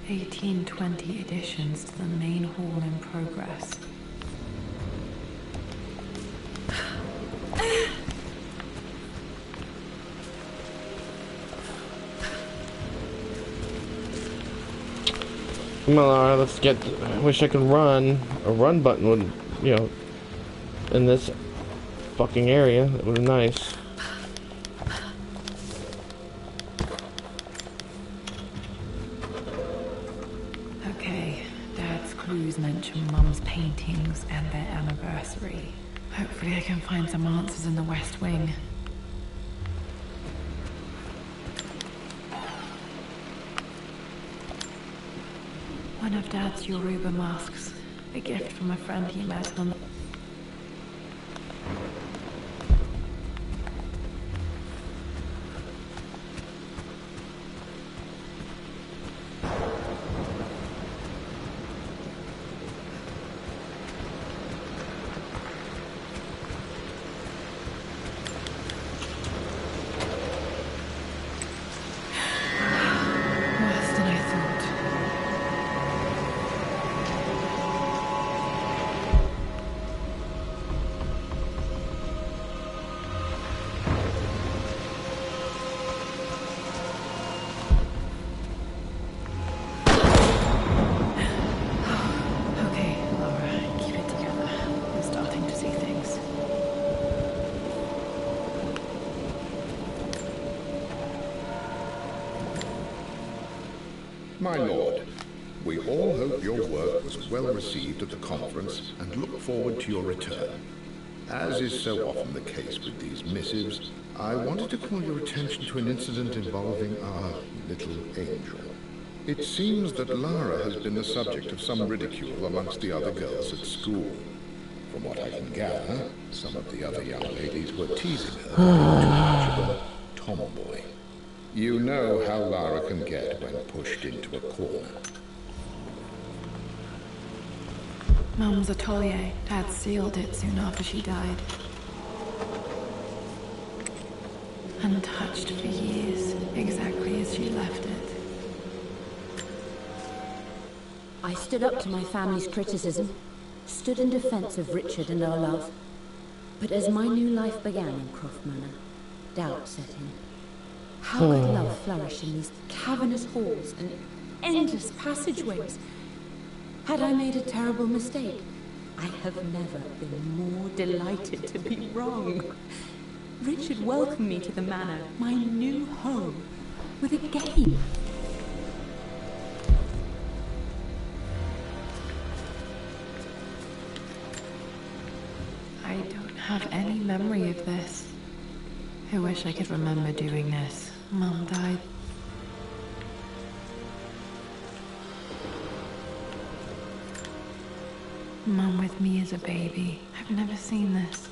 1820 additions to the main hall in progress. Come on, Laura, let's get... I wish I could run. A run button would, you know, in this fucking area. That would be nice. Okay, Dad's clues mention Mum's paintings and their anniversary. Hopefully I can find some answers in the West Wing. One of Dad's Yoruba masks. A gift from a friend he met on... Worse than I thought. Okay, Laura, keep it together. I'm starting to see things. My lord, we all hope your work was well received at the conference and look forward to your return. As is so often the case with these missives, I wanted to call your attention to an incident involving our little angel. It seems that Lara has been the subject of some ridicule amongst the other girls at school. From what I can gather, some of the other young ladies were teasing her for being too much of a tomboy. You know how Lara can get when pushed into a corner. Mum's atelier. Dad sealed it soon after she died. Untouched for years, exactly as she left it. I stood up to my family's criticism, stood in defense of Richard and our love. But as my new life began in Croft Manor, doubt set in. How could love flourish in these cavernous halls and endless passageways? Had I made a terrible mistake? I have never been more delighted to be wrong. Richard welcomed me to the manor, my new home, with a game. have any memory of this. I wish I could remember doing this. Mum died. Mum with me as a baby. I've never seen this.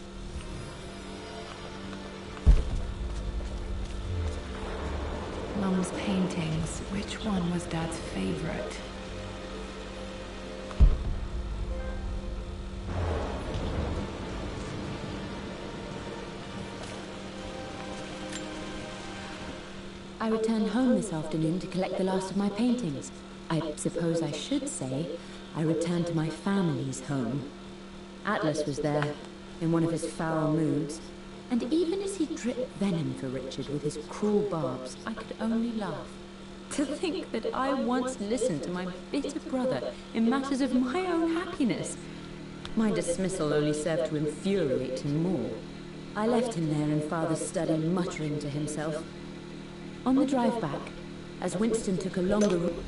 Mum's paintings. Which one was Dad's favorite? I returned home this afternoon to collect the last of my paintings. I suppose I should say I returned to my family's home. Atlas was there, in one of his foul moods, and even as he dripped venom for Richard with his cruel barbs, I could only laugh. To think that I once listened to my bitter brother in matters of my own happiness. My dismissal only served to infuriate him more. I left him there in Father's study, muttering to himself. On the drive back, as Winston took a longer route...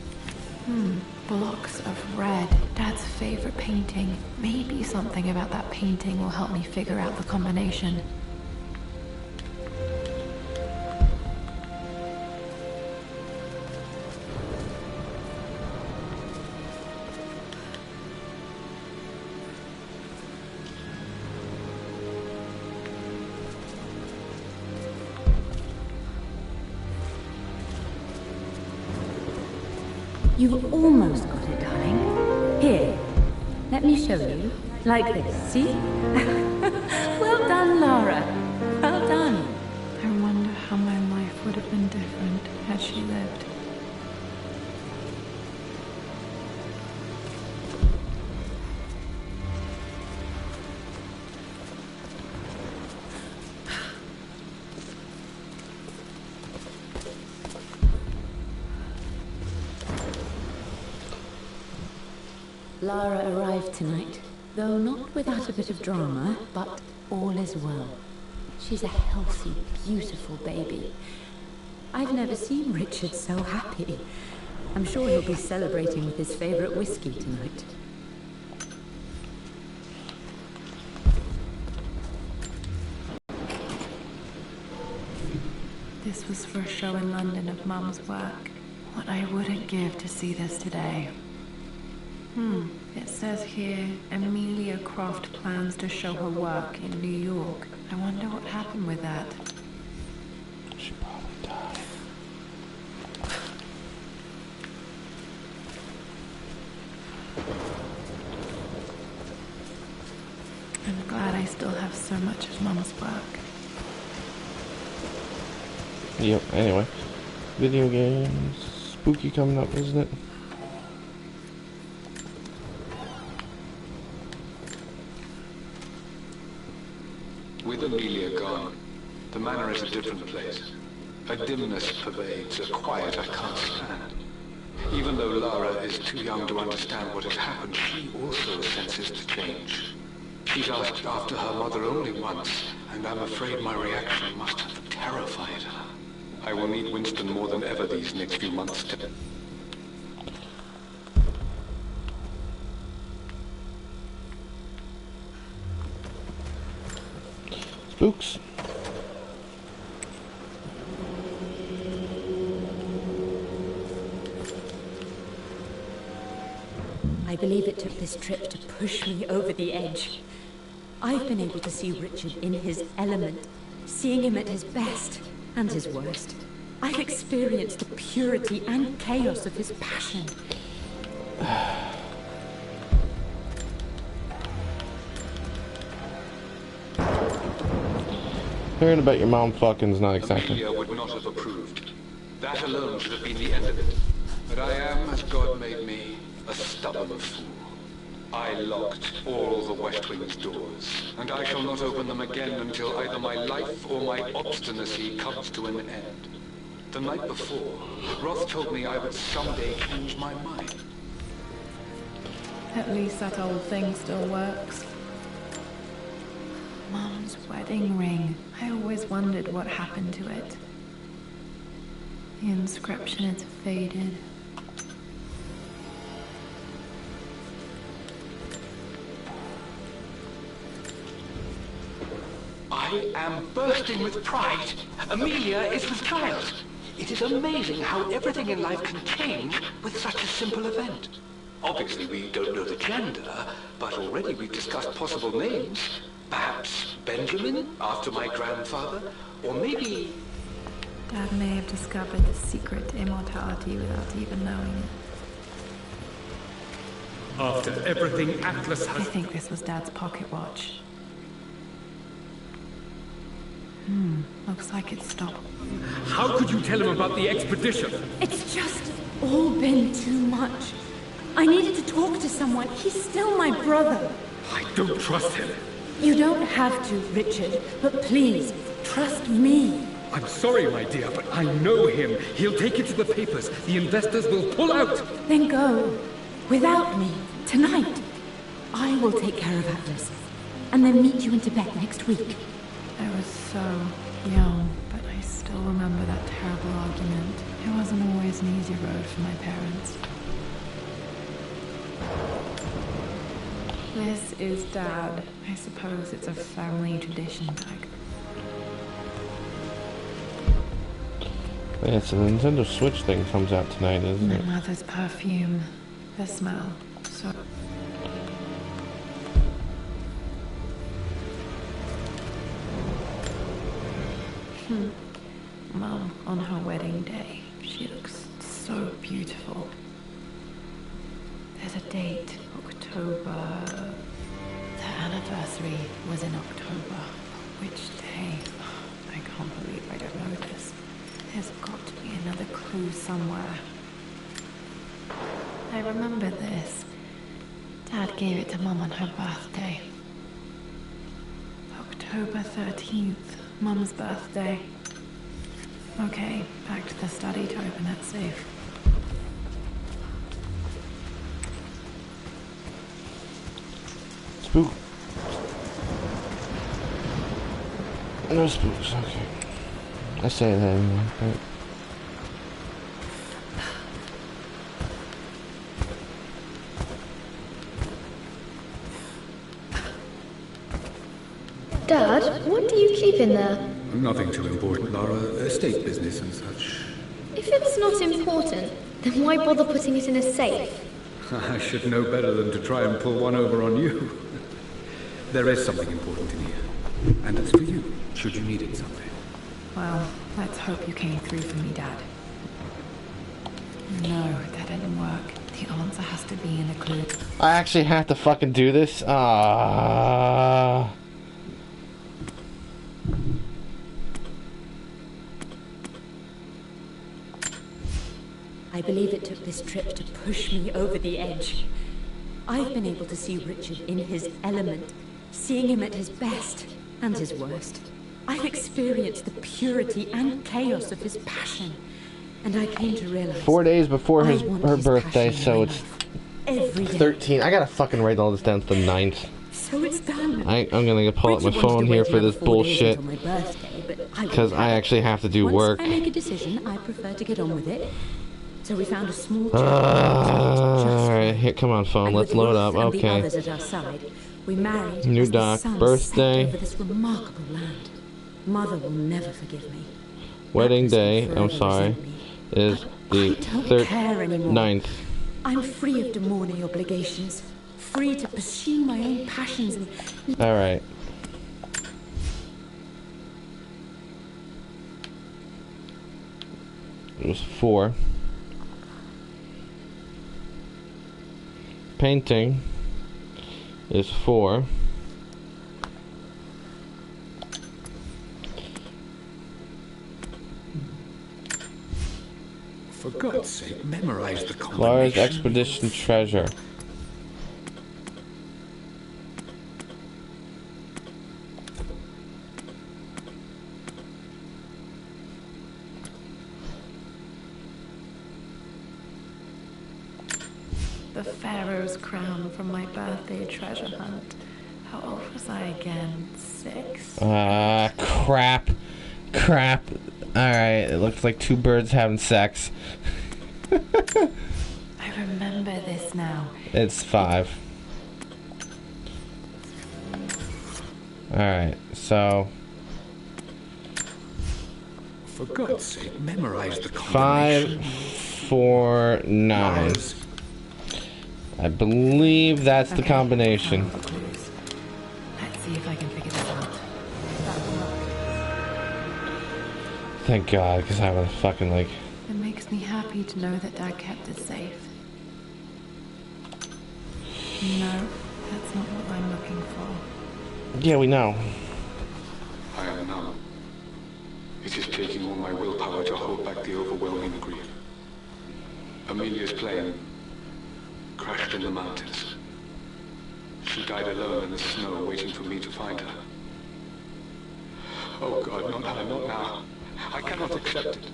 Blocks of red. Dad's favorite painting. Maybe something about that painting will help me figure out the combination. You've almost got it, darling. Here, let me show you. Like this, see? Well done, Lara. Well done. I wonder how my life would have been different had she lived. Lara arrived tonight, though not without a bit of drama, but all is well. She's a healthy, beautiful baby. I've never seen Richard so happy. I'm sure he'll be celebrating with his favorite whiskey tonight. This was for a show in London of Mum's work. What I wouldn't give to see this today. It says here, Amelia Croft plans to show her work in New York. I wonder what happened with that. She probably died. I'm glad I still have so much of Mum's work. Yep, anyway. Video games. Spooky coming up, isn't it? With Amelia gone, the manor is a different place. A dimness pervades, a quiet I can't stand. Even though Lara is too young to understand what has happened, she also senses the change. She's asked after her mother only once, and I'm afraid my reaction must have terrified her. I will need Winston more than ever these next few months to... Spooks. I believe it took this trip to push me over the edge. I've been able to see Richard in his element, seeing him at his best and his worst. I've experienced the purity and chaos of his passion. Hearing about your mom fucking's not exactly. Amelia would not have approved. That alone should have been the end of it. But I am, as God made me, a stubborn fool. I locked all the West Wing's doors, and I shall not open them again until either my life or my obstinacy comes to an end. The night before, Roth told me I would someday change my mind. At least that old thing still works. Mum's wedding ring. I always wondered what happened to it. The inscription is faded. I am bursting with pride. Amelia is with child. It is amazing how everything in life can change with such a simple event. Obviously, we don't know the gender, but already we've discussed possible names. Perhaps Benjamin, after my grandfather, or maybe... Dad may have discovered the secret to immortality without even knowing it. After everything Atlas I has... think this was Dad's pocket watch. Looks like it stopped. How could you tell him about the expedition? It's just all been too much. I needed to talk to someone. He's still my brother. I don't trust him. You don't have to, Richard, but please, trust me. I'm sorry, my dear, but I know him. He'll take it to the papers. The investors will pull out. Then go. Without me. Tonight. I will take care of Atlas. And then meet you in Tibet next week. I was so young, but I still remember that terrible argument. It wasn't always an easy road for my parents. This is Dad. I suppose it's a family tradition bag. Yeah, it's a Nintendo Switch thing comes out tonight, isn't it? My mother's perfume. The smell. So... Mum, on her wedding day, she looks so beautiful. There's a date, October... The anniversary was in October. Which day? I can't believe I don't know this. There's got to be another clue somewhere. I remember this. Dad gave it to Mum on her birthday. October 13th, Mum's birthday. Okay, back to the study to open that safe. Spook. No spooks, okay. I say that anyway, but... Dad, what do you keep in there? Nothing too important, Lara. Estate business and such. If it's not important, then why bother putting it in a safe? I should know better than to try and pull one over on you. There is something important in here. And it's for you, should you need it someday. Well, let's hope you came through for me, Dad. No, that didn't work. The answer has to be in a clue. I actually have to fucking do this? I believe it took this trip to push me over the edge. I've been able to see Richard in his element, seeing him at his best and his worst. I've experienced the purity and chaos of his passion, and I came to realize 4 days before her birthday, so it's every day. 13. I gotta fucking write all this down to the 9th. So it's done. I'm gonna pull up my phone here for this bullshit, because I actually have to do work. Once I make a decision, I prefer to get on with it. So we found a small Alright, here, come on, phone, let's load up. Okay. At our side, we married New as the doc, sun birthday. set over this remarkable land. Mother will never forgive me. Wedding day, I'm sorry, is the 9th. I'm free of demonic obligations, free to pursue my own passions and... Alright. It was 4. Painting is 4. For God's sake, memorize the combination. Lara's expedition treasure. The Pharaoh's crown from my birthday treasure hunt. How old was I again? 6? Crap. Crap. Alright, it looks like 2 birds having sex. I remember this now. It's 5. Alright, so For God's sake, memorize the combination. 549. I believe that's the combination. Let's see if I can figure this out. Thank God, because I was fucking like... It makes me happy to know that Dad kept it safe. No, that's not what I'm looking for. Yeah, we know. I am numb. It is taking all my willpower to hold back the overwhelming grief. Amelia's plane crashed in the mountains. She died alone in the snow, waiting for me to find her. Oh God, not her, not now. I cannot accept it.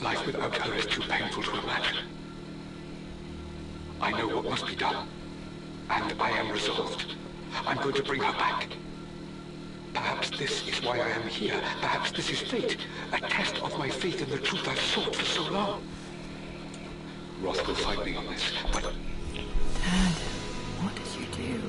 Life without her is too painful to imagine. I know what must be done. And I am resolved. I'm going to bring her back. Perhaps this is why I am here. Perhaps this is fate. A test of my faith in the truth I've sought for so long. Roth will fight me on this, but... Dad, what did you do?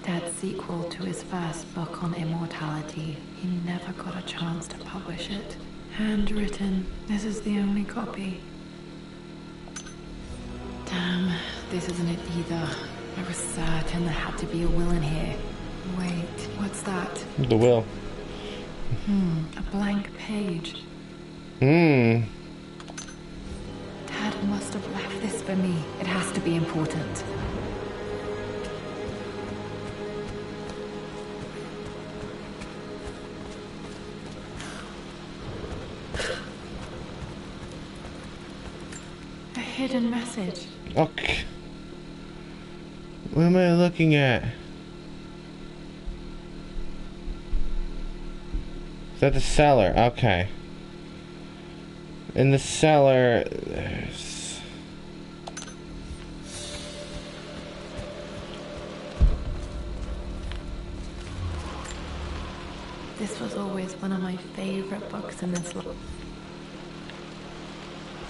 Dad's sequel to his first book on immortality. He never got a chance to publish it. Handwritten. This is the only copy. Damn, this isn't it either. I was certain there had to be a will in here. Wait, what's that? The will. A blank page. Hmm. Dad must have left this for me. It has to be important. A hidden message. Okay. What am I looking at? Is that the cellar? Okay. In the cellar, there's... This was always one of my favorite books in this book.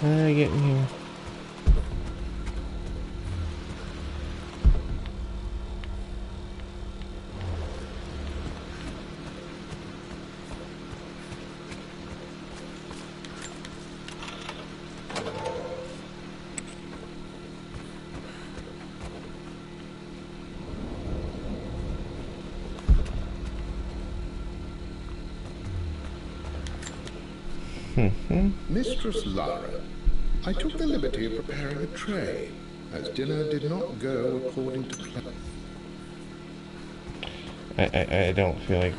How did I get in here? Mistress Lara, I took the liberty of preparing a tray, as dinner did not go according to plan. I don't feel like...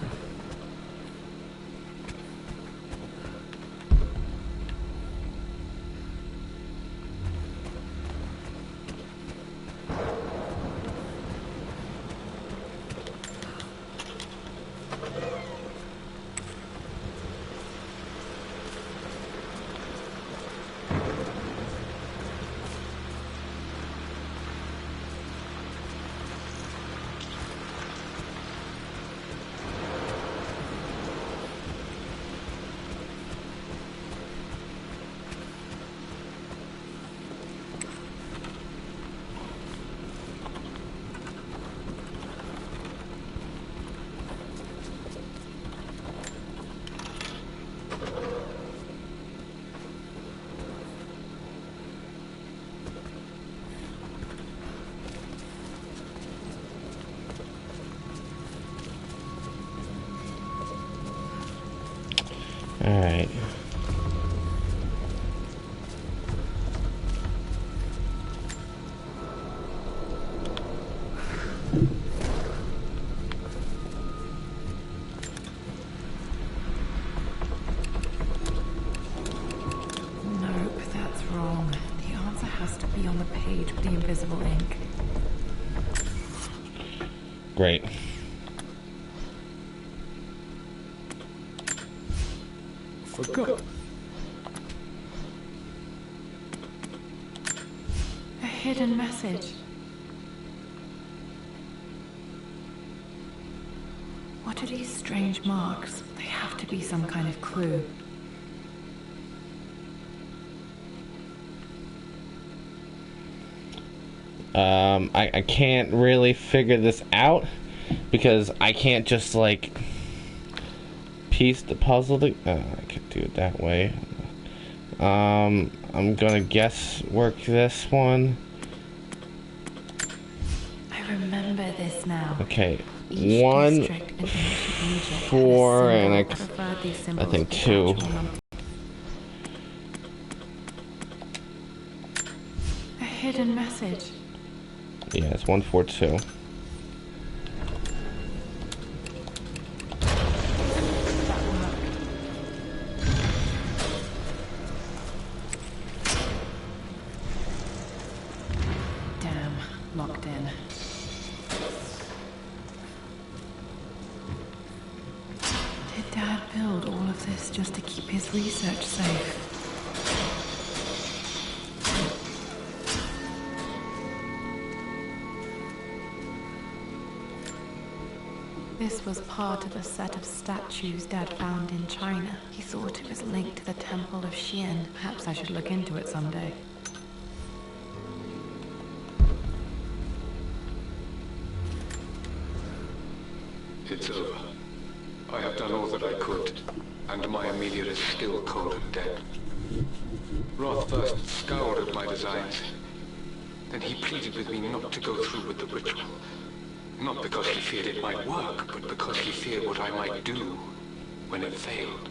Alright. Nope, that's wrong. The answer has to be on the page with the invisible ink. Great. Forgot. A hidden message. What are these strange marks? They have to be some kind of clue. I can't really figure this out because I can't just like piece the puzzle to... I can't do it that way. I'm gonna guess work this one. I remember this now. Okay, Each 1, district in ancient Egypt 4, had a and symbol that referred these I symbols think to 2. actual numbers. A hidden message. Yeah, it's 1, 4, 2. Damn, locked in. Did Dad build all of this just to keep his research safe? This was part of a set of statues Dad found in China. He thought it was linked to the Temple of Xian. Perhaps I should look into it someday. It's over. I have done all that I could, and my Amelia is still cold and dead. Roth first scowled at my designs. Then he pleaded with me not to go through with the ritual. Not because he feared it might work, but because he feared what I might do when it failed.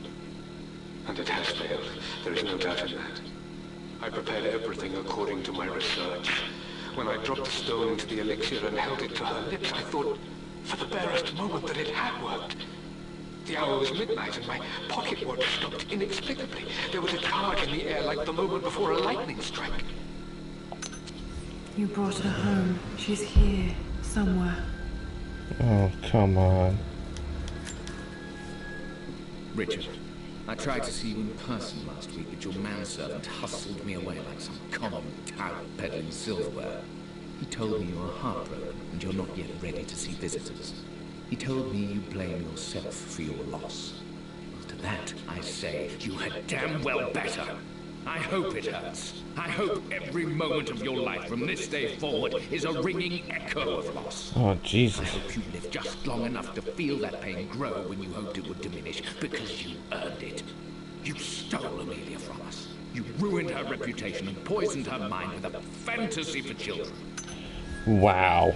And it has failed. There is no doubt in that. I prepared everything according to my research. When I dropped the stone into the elixir and held it to her lips, I thought for the barest moment that it had worked. The hour was midnight and my pocket watch stopped inexplicably. There was a charge in the air like the moment before a lightning strike. You brought her home. She's here, somewhere. Oh, come on. Richard, I tried to see you in person last week, but your manservant hustled me away like some common tout peddling silverware. He told me you are heartbroken and you're not yet ready to see visitors. He told me you blame yourself for your loss. Well, to that, I say, you had damn well better. I hope it hurts. I hope every moment of your life from this day forward is a ringing echo of loss. Oh, Jesus. I hope you live just long enough to feel that pain grow when you hoped it would diminish, because you earned it. You stole Amelia from us. You ruined her reputation and poisoned her mind with a fantasy for children. Wow.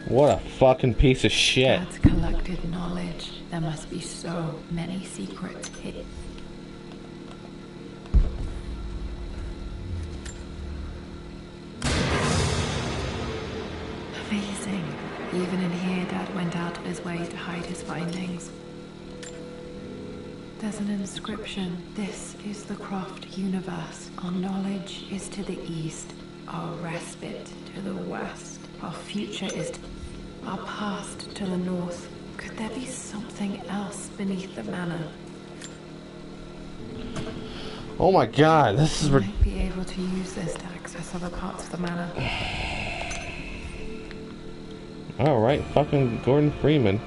What a fucking piece of shit. Dad's collected knowledge. There must be so many secrets hidden. Amazing. Even in here, Dad went out of his way to hide his findings. There's an inscription. This is the Croft universe. Our knowledge is to the east. Our respite to the west. Our future is to... Our past to the north. Could there be something else beneath the manor? Oh my god, this is... We might be able to use this to access other parts of the manor. Alright, fucking Gordon Freeman.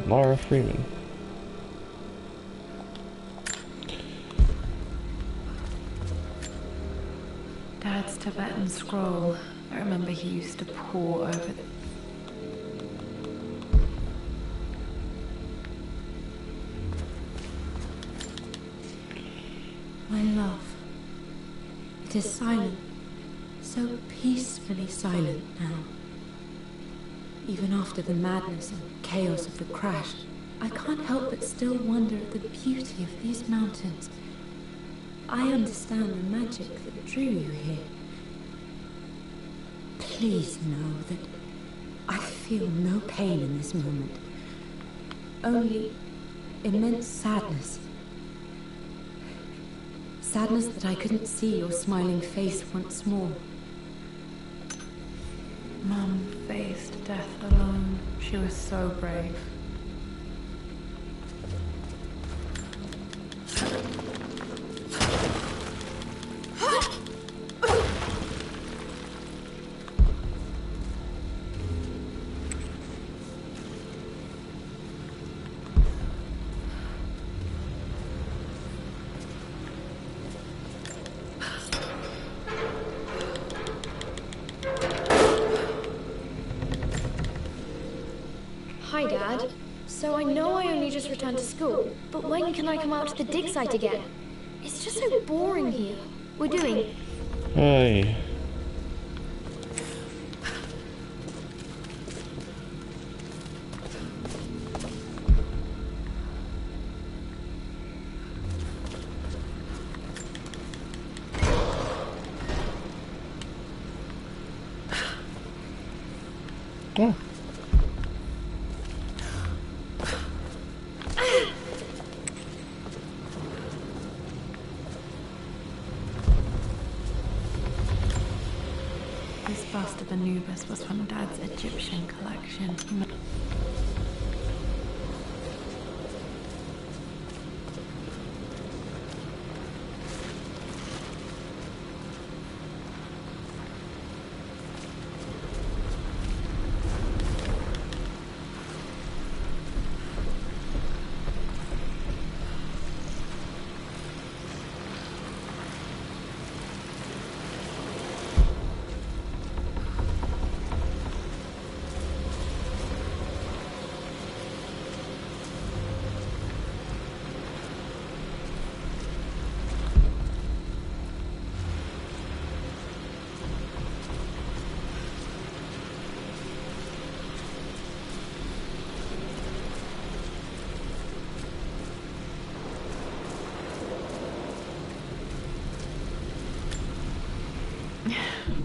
Laura Freeman. Dad's Tibetan scroll. I remember he used to pore over the... My love, it is silent, so peacefully silent now. Even after the madness and chaos of the crash, I can't help but still wonder at the beauty of these mountains. I understand the magic that drew you here. Please know that I feel no pain in this moment, only immense sadness. Sadness that I couldn't see your smiling face once more. Mum faced death alone. She was so brave. Hi, Dad. So I know I only just returned to school, but when can I come out to the dig site again? It's just so boring here. We're doing... Hey. Oh. This bust of Anubis was from Dad's Egyptian collection.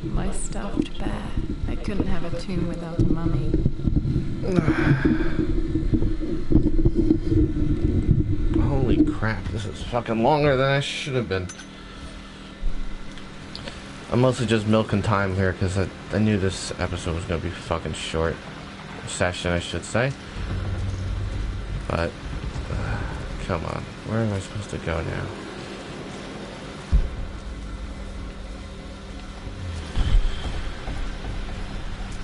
My stuffed bear. I couldn't have a tomb without a mummy. Holy crap, this is fucking longer than I should have been. I'm mostly just milking time here because I knew this episode was going to be fucking short. Session, I should say. But, come on. Where am I supposed to go now?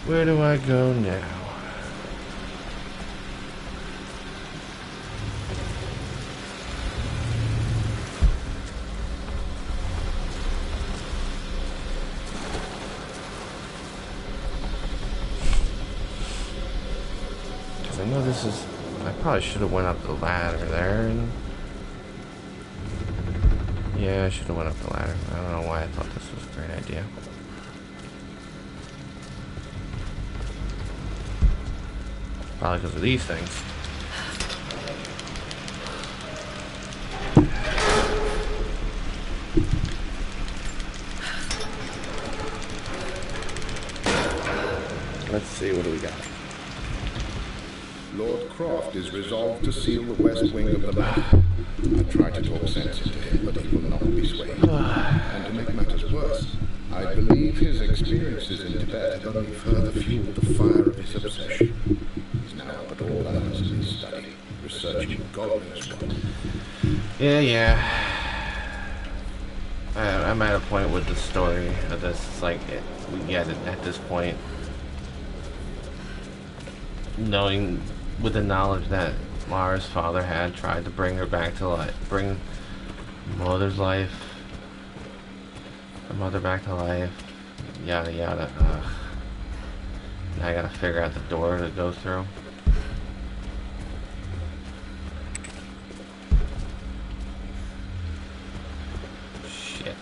Where do I go now? Because I know this is... I probably should have went up the ladder there. And yeah, I should have went up the ladder. I don't know why I thought this was a great idea. Probably because of these things. Let's see, what do we got? Lord Croft is resolved to seal the west wing of the map. I tried to talk sense into him, but he will not be swayed. And to make matters worse, I believe his experiences in Tibet have only further fueled the fire of his obsession. He's now up at all hours in his study, researching God knows what. Yeah. I'm at a point with the story of this. It's like, we get it at this point. Knowing, with the knowledge that Lara's father had tried to bring her back to life, bring mother's life, her mother back to life, yada yada. Now I gotta figure out the door to go through. Shit.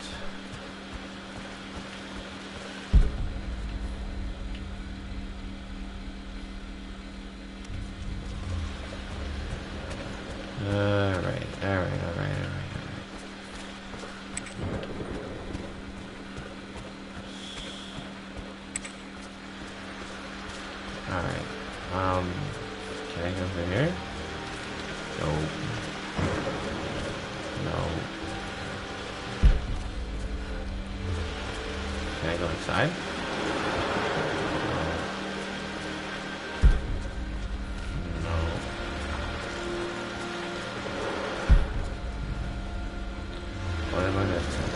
Alright. Can I go through here? No. No. Can I go inside? No. What am I missing?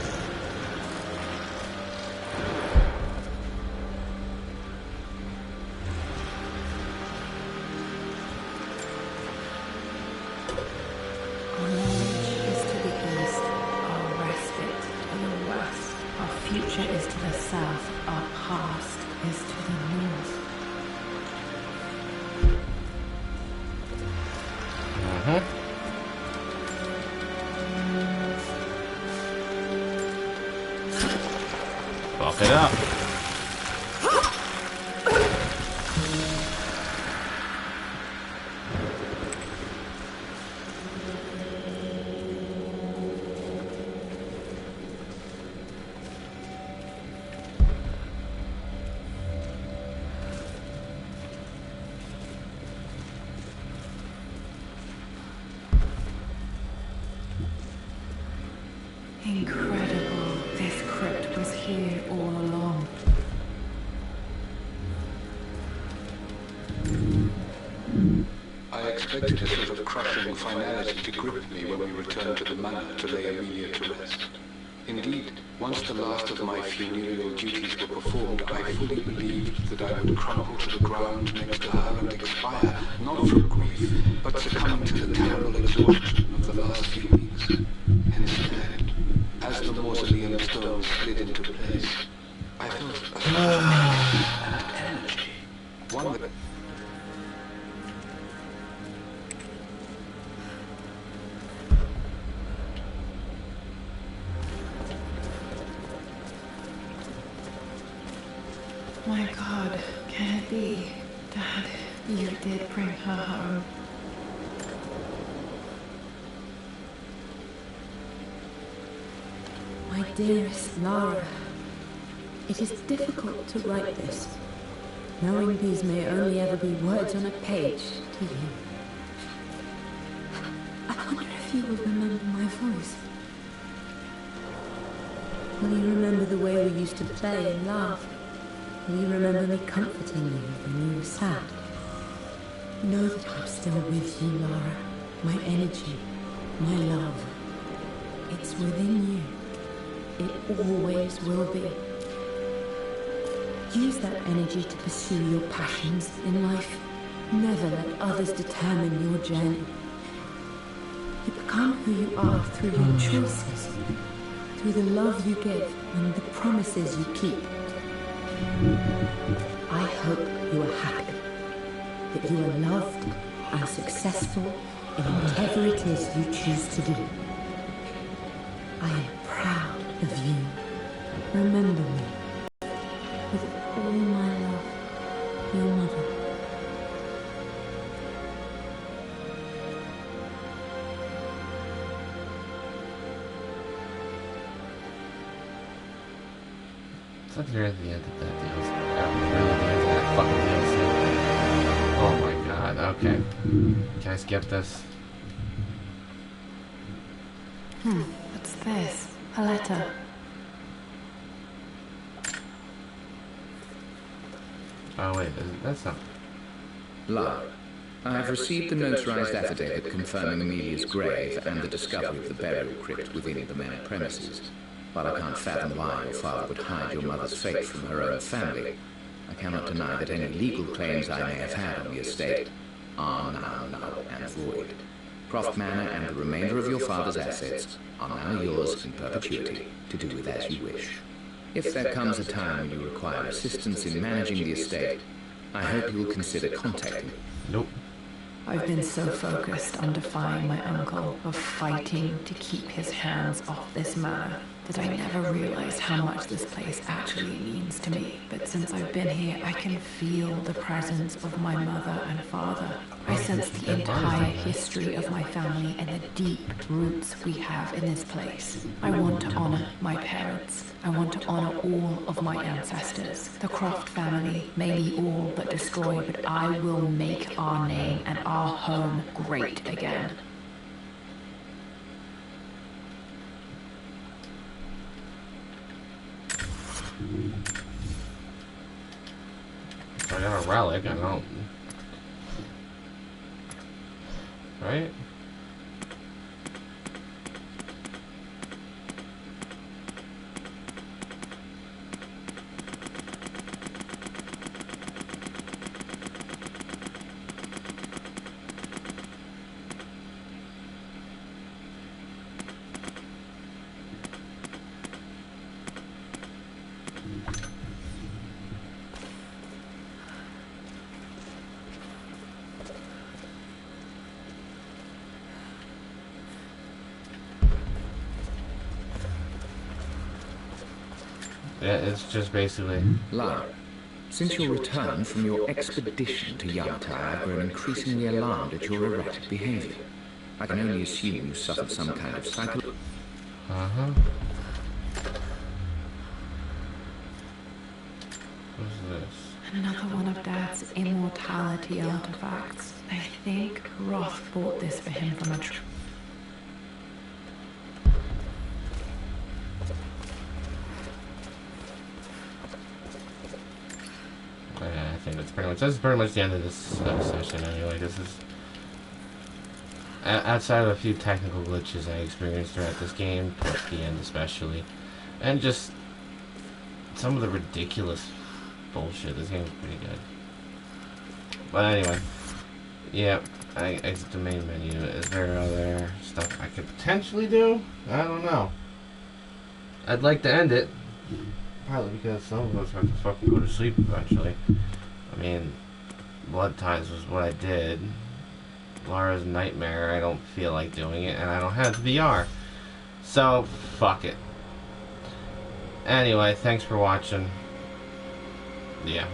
Buff it up. Incredible. This crypt was here all along. I expected a sort of crushing finality to grip me when we returned to the manor to lay Amelia to rest. Indeed, once the last of my funereal duties were performed, I fully believed that I would crumble to the ground next to her and expire, not from grief, but succumbing to the terrible exhaustion of the last few weeks. Instead, as the mausoleum stones slid into place, I felt a sort of energy. One that... My God, can it be? Dad, you did bring her home. My dearest Lara, it is difficult to write this, knowing these may only ever be words on a page to you. I wonder if you will remember my voice. Will you remember the way we used to play and laugh? Will you remember me comforting you when you were sad? Know that I'm still with you, Lara. My energy, my love. It's within you. It always will be. Use that energy to pursue your passions in life. Never let others determine your journey. You become who you are through your choices, through the love you give and the promises you keep. I hope you are happy, that you are loved and successful in whatever it is you choose to do. I am proud of you. Remember me. With all my love, your mother. That's near the end of that DLC. Really the end of that fucking DLC. Oh my god, okay. Can I skip this? What's this? A letter. Oh wait, that's not... Lara, I have received the notarized affidavit confirming Amelia's grave and the discovery of the burial crypt within the manor premises. While I can't fathom why your father would hide your mother's fate from her own family, I cannot deny that any legal claims I may have had on the estate are now null and void. Croft Manor and the remainder of your father's assets are now yours in perpetuity to do with as you wish. If there comes a time when you require assistance in managing the estate, I hope you will consider contacting me. Nope. I've been so focused on defying my uncle, of fighting to keep his hands off this manor, that I never realized how much this place actually means to me. But since I've been here, I can feel the presence of my mother and father. I sense the entire history of my family and the deep roots we have in this place. I want to honor my parents. I want to honor all of my ancestors. The Croft family may be all but destroyed, but I will make our name and our home great again. I got a relic, I don't... Right? Yeah, it's just basically... Lara, since your return from your expedition to Yamatai, I've grown increasingly alarmed at your erratic behavior. I can only assume you suffered some kind of psychological... Uh-huh. What's this? Another one of Dad's immortality artifacts. I think Roth bought this for him from a Yeah, I think that's pretty much the end of this session anyway. This is outside of a few technical glitches I experienced throughout this game, towards the end especially, and just some of the ridiculous bullshit. This game's pretty good. But anyway, yeah, I exit the main menu. Is there other stuff I could potentially do? I don't know. I'd like to end it. Partly because some of us have to fucking go to sleep eventually. I mean, Blood Ties was what I did. Lara's Nightmare, I don't feel like doing it, and I don't have the VR. So, fuck it. Anyway, thanks for watching. Yeah.